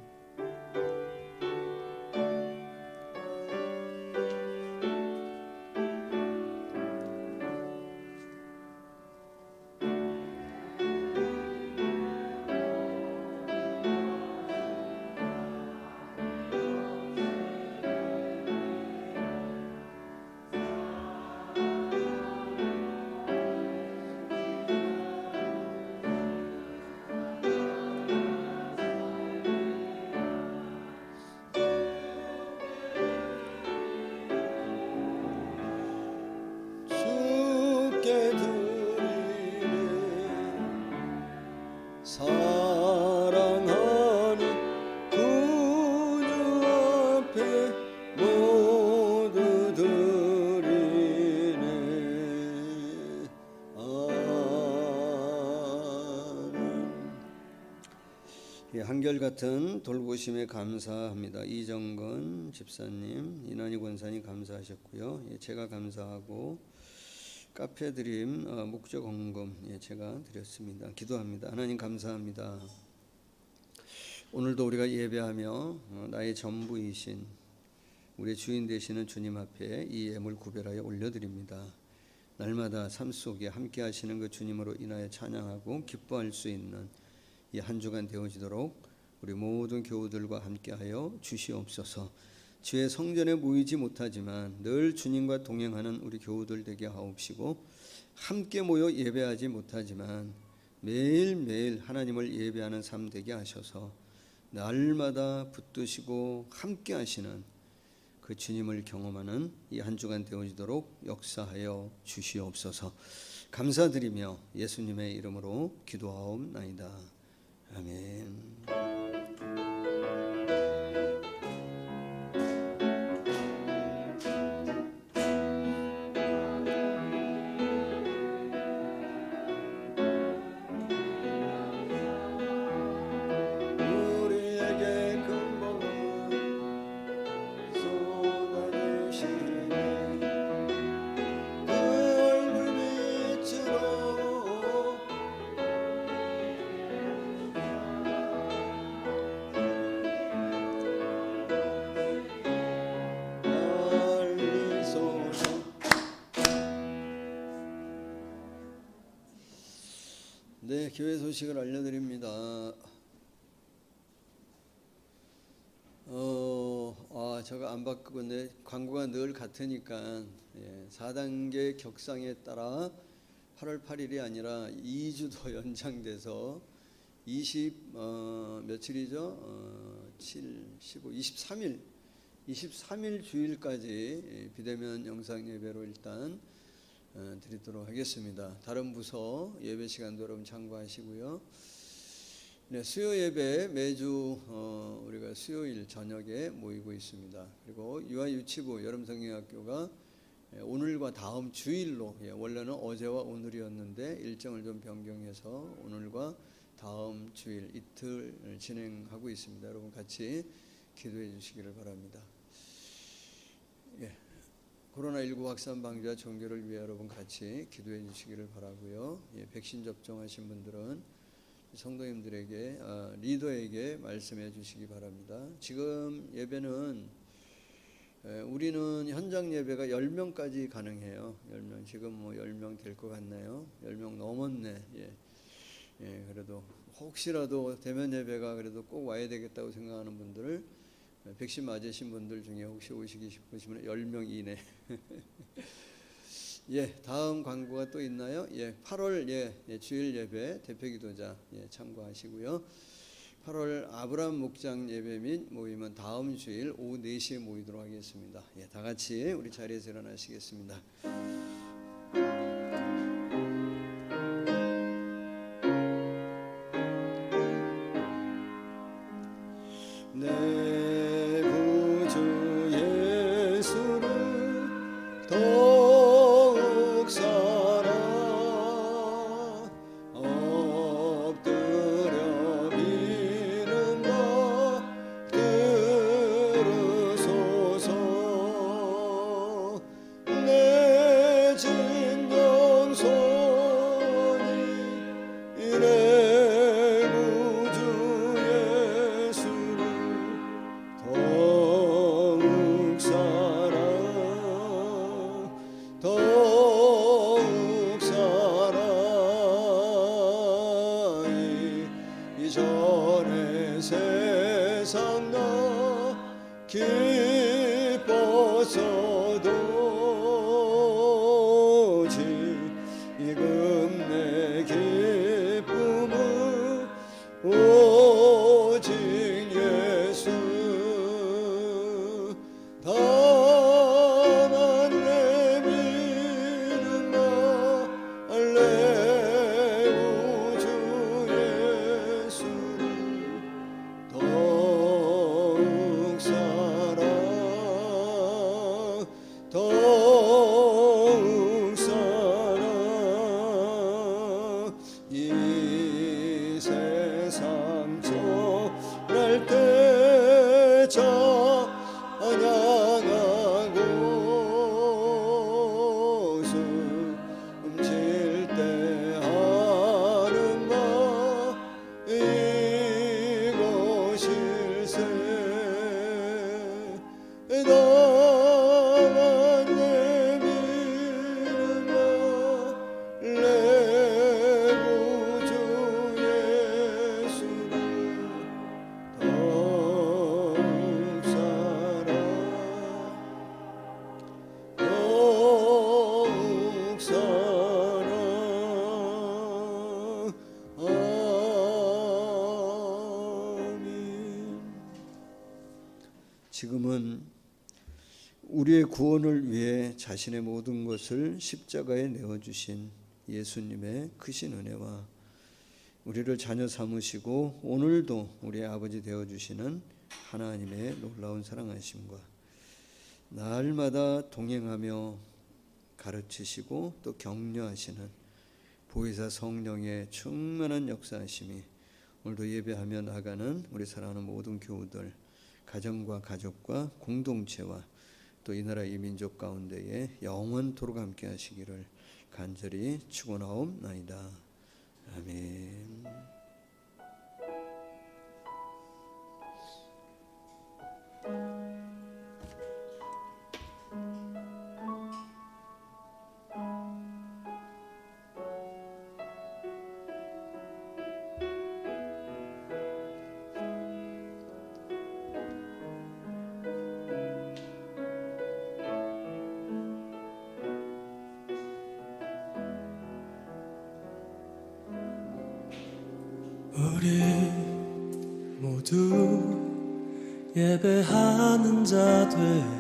한결같은 돌보심에 감사합니다. 이정건 집사님, 이난희 권사님 감사하셨고요. 제가 감사하고 카페 드림 목적 헌금 제가 드렸습니다. 기도합니다. 하나님 감사합니다. 오늘도 우리가 예배하며 나의 전부이신 우리 주인 되시는 주님 앞에 이 예물 구별하여 올려드립니다. 날마다 삶 속에 함께 하시는 그 주님으로 인하여 찬양하고 기뻐할 수 있는 이 한 주간 되어지도록 우리 모든 교우들과 함께하여 주시옵소서. 주의 성전에 모이지 못하지만 늘 주님과 동행하는 우리 교우들 되게 하옵시고, 함께 모여 예배하지 못하지만 매일매일 하나님을 예배하는 삶 되게 하셔서 날마다 붙드시고 함께 하시는 그 주님을 경험하는 이 한 주간 되어지도록 역사하여 주시옵소서. 감사드리며 예수님의 이름으로 기도하옵나이다. 아멘. 우리에게 근본은 쏟아주시네. 그 얼굴 빛으로 알리소서. 네, 교회 소식을 알려드립니다. 제가 안 바꾸는데 광고가 늘 같으니까 4단계 격상에 따라 8월 8일이 아니라 2주 더 연장돼서 며칠이죠? 7, 15, 23일 주일까지 비대면 영상 예배로 일단 드리도록 하겠습니다. 다른 부서 예배 시간도 여러분 참고하시고요. 네, 수요 예배 매주 우리가 수요일 저녁에 모이고 있습니다. 그리고 유아유치부 여름성경학교가 오늘과 다음 주일로, 원래는 어제와 오늘이었는데 일정을 좀 변경해서 오늘과 다음 주일 이틀 진행하고 있습니다. 여러분 같이 기도해 주시기를 바랍니다. 코로나19 확산 방지와 종교를 위해 여러분 같이 기도해 주시기를 바라고요. 백신 접종하신 분들은 성도님들에게 리더에게 말씀해 주시기 바랍니다. 지금 예배는 우리는 현장 예배가 10명까지 가능해요. 10명. 지금 뭐 10명 될 것 같나요? 10명 넘었네. 그래도 혹시라도 대면 예배가 그래도 꼭 와야 되겠다고 생각하는 분들, 백신 맞으신 분들 중에 혹시 오시기 싶으시면 10명 이내. 다음 광고가 또 있나요? 8월 주일 예배 대표기도자 참고하시고요. 8월 아브람 목장 예배 및 모임은 다음 주일 오후 4시에 모이도록 하겠습니다. 다 같이 우리 자리에서 일어나시겠습니다. 내 구주 예수를 더욱 사랑 엎드려 비는 바 들으소서. 내 진정손이 내 구주 예수를 더욱 사랑 더욱 사랑이 이전에 세상 나 기뻤어도 지금 내 기쁨은 오직 예수. 다만 내 믿음과 내 구주 예수를 더욱 사랑 지금은 우리의 구원을 위해 자신의 모든 것을 십자가에 내어주신 예수님의 크신 은혜와 우리를 자녀 삼으시고 오늘도 우리의 아버지 되어주시는 하나님의 놀라운 사랑하심과 날마다 동행하며 가르치시고 또 격려하시는 보혜사 성령의 충만한 역사하심이 오늘도 예배하며 나가는 우리 사랑하는 모든 교우들, 가정과 가족과 공동체와 또 이 나라 이 민족 가운데에 영원토록 함께 하시기를 간절히 축원하옵나이다. 아멘. 우리 모두 예배하는 자 되어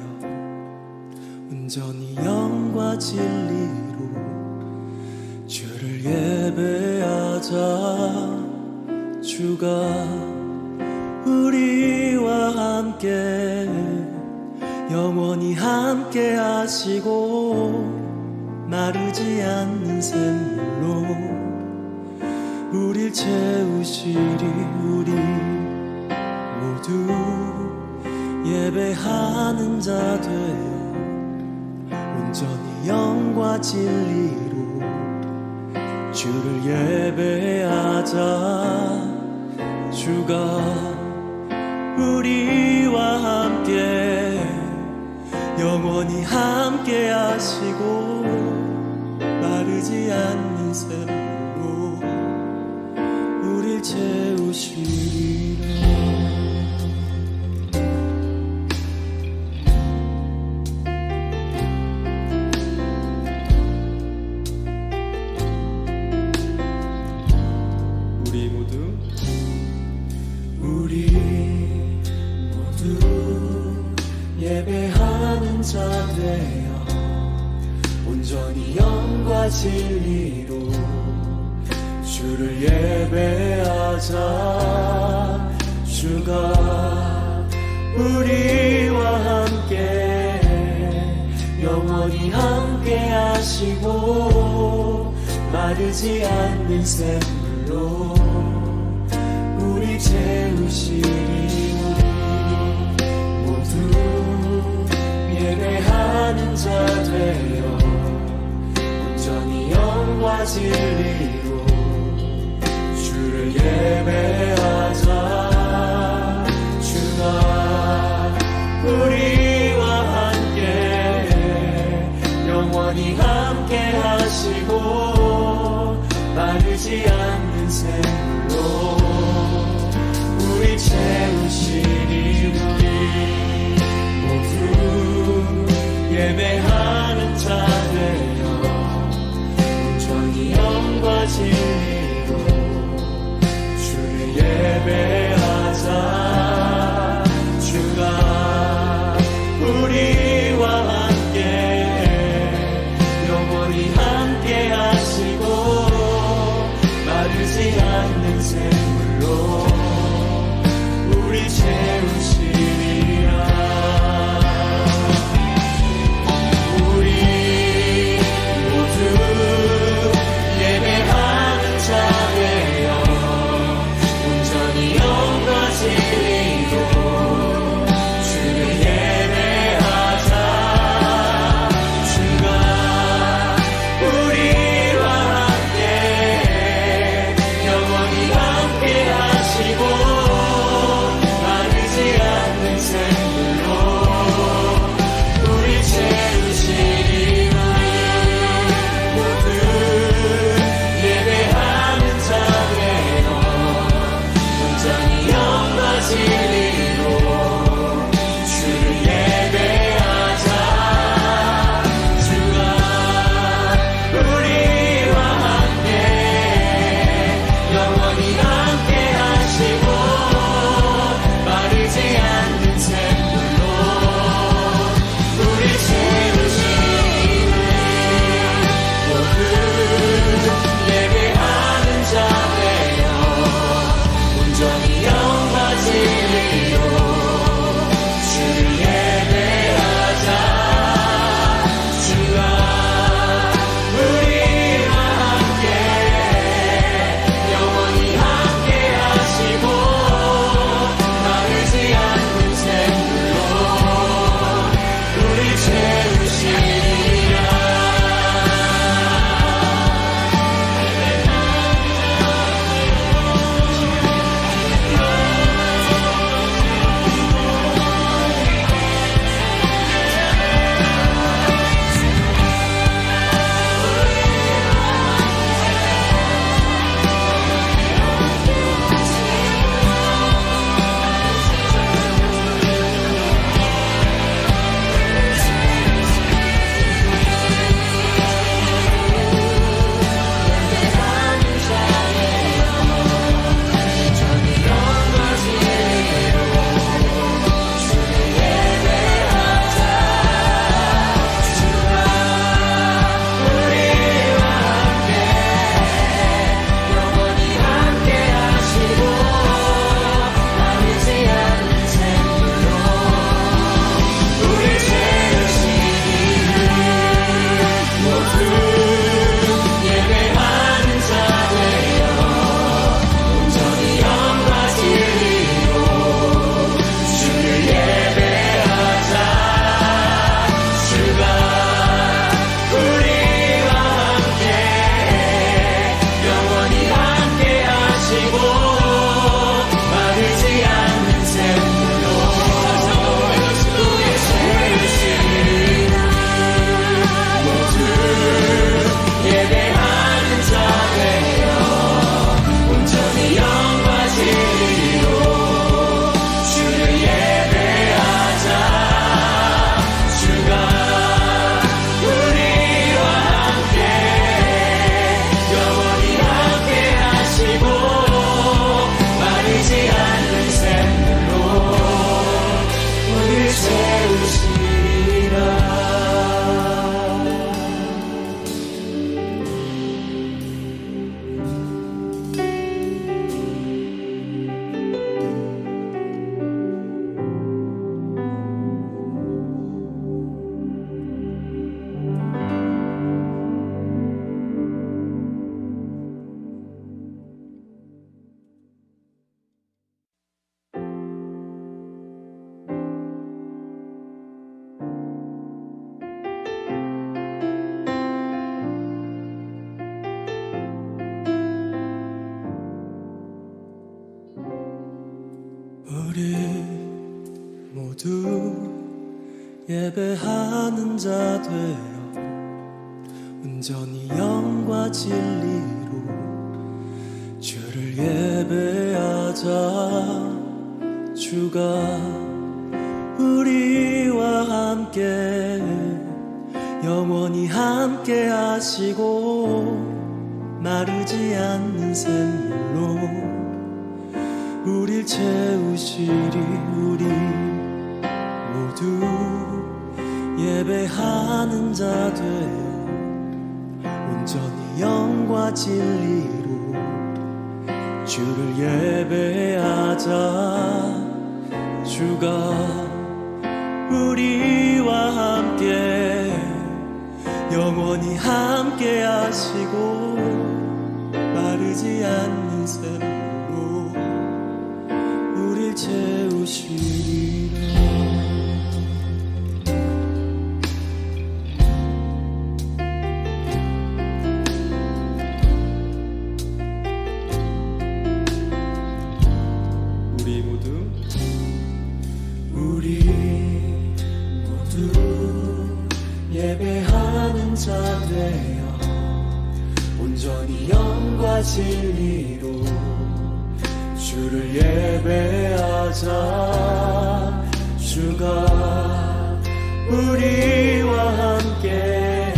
온전히 영과 진리로 주를 예배하자. 주가 우리와 함께 영원히 함께 하시고 마르지 않는 샘물로 우릴 채우시리. 우리 모두 예배하는 자 되어 온전히 영과 진리로 주를 예배하자. 주가 우리와 함께 영원히 함께 하시고 마르지 않는 샘물로 우릴 채우시리라. 우리 모두 예배하는 자 되어 온전히 영과 진리로 주를 예배하자. 주가 우리와 함께 영원히 함께 하시고 마르지 않는 샘물로 우리 채우시리. 모두 예배하는 자 되어 온전히 영과 진리로 주를 예배하자. 주가 우리와 함께 영원히 함께 하시고 마르지 않는 샘물로 우리 채우시리. 우리 모두 예배하는 자 되어 온전히 영과 진리로 주를 예배하자. 주가 우리와 함께 영원히 함께 하시고 마르지 않는 샘물로 우리 채우시리라. 우리 모두 예배하는 자 예배하는 자 되어 온전히 영과 진리로 주를 예배하자. 주가 우리와 함께 영원히 함께 하시고 마르지 않는 샘물로 우릴 채우시리. 우리 모두 예배하는 자 되어 온전히 영과 진리로 주를 예배하자. 주가 우리와 함께 영원히 함께 하시고 마르지 않는 샘물로 우릴 채우시리라. 우리 모두 예배하는 자 되어 온전히 영과 진리로 주를 예배하자. 주가 우리와 함께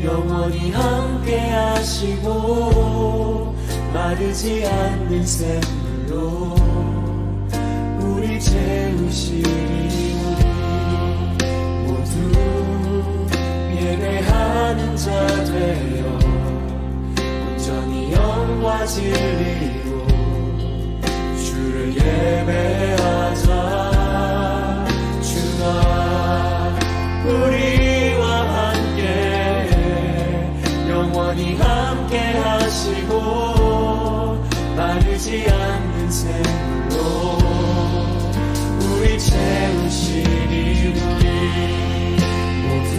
영원히 함께 하시고 마르지 않는 샘물로 우리 채우시리. 우리 모두 예배하는 자 되어 온전히 영과 진리로 주를 예배하자. 주가 우리와 함께 영원히 함께 하시고 마르지 않는 샘물로 우리 채우시리. 우리 모두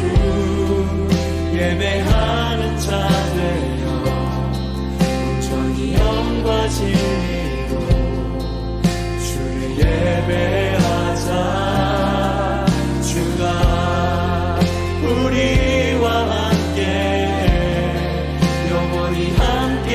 예배하는 자 되어 온전히 영과 진리로 주를 예배하자. 주가 우리와 함께 영원히 함께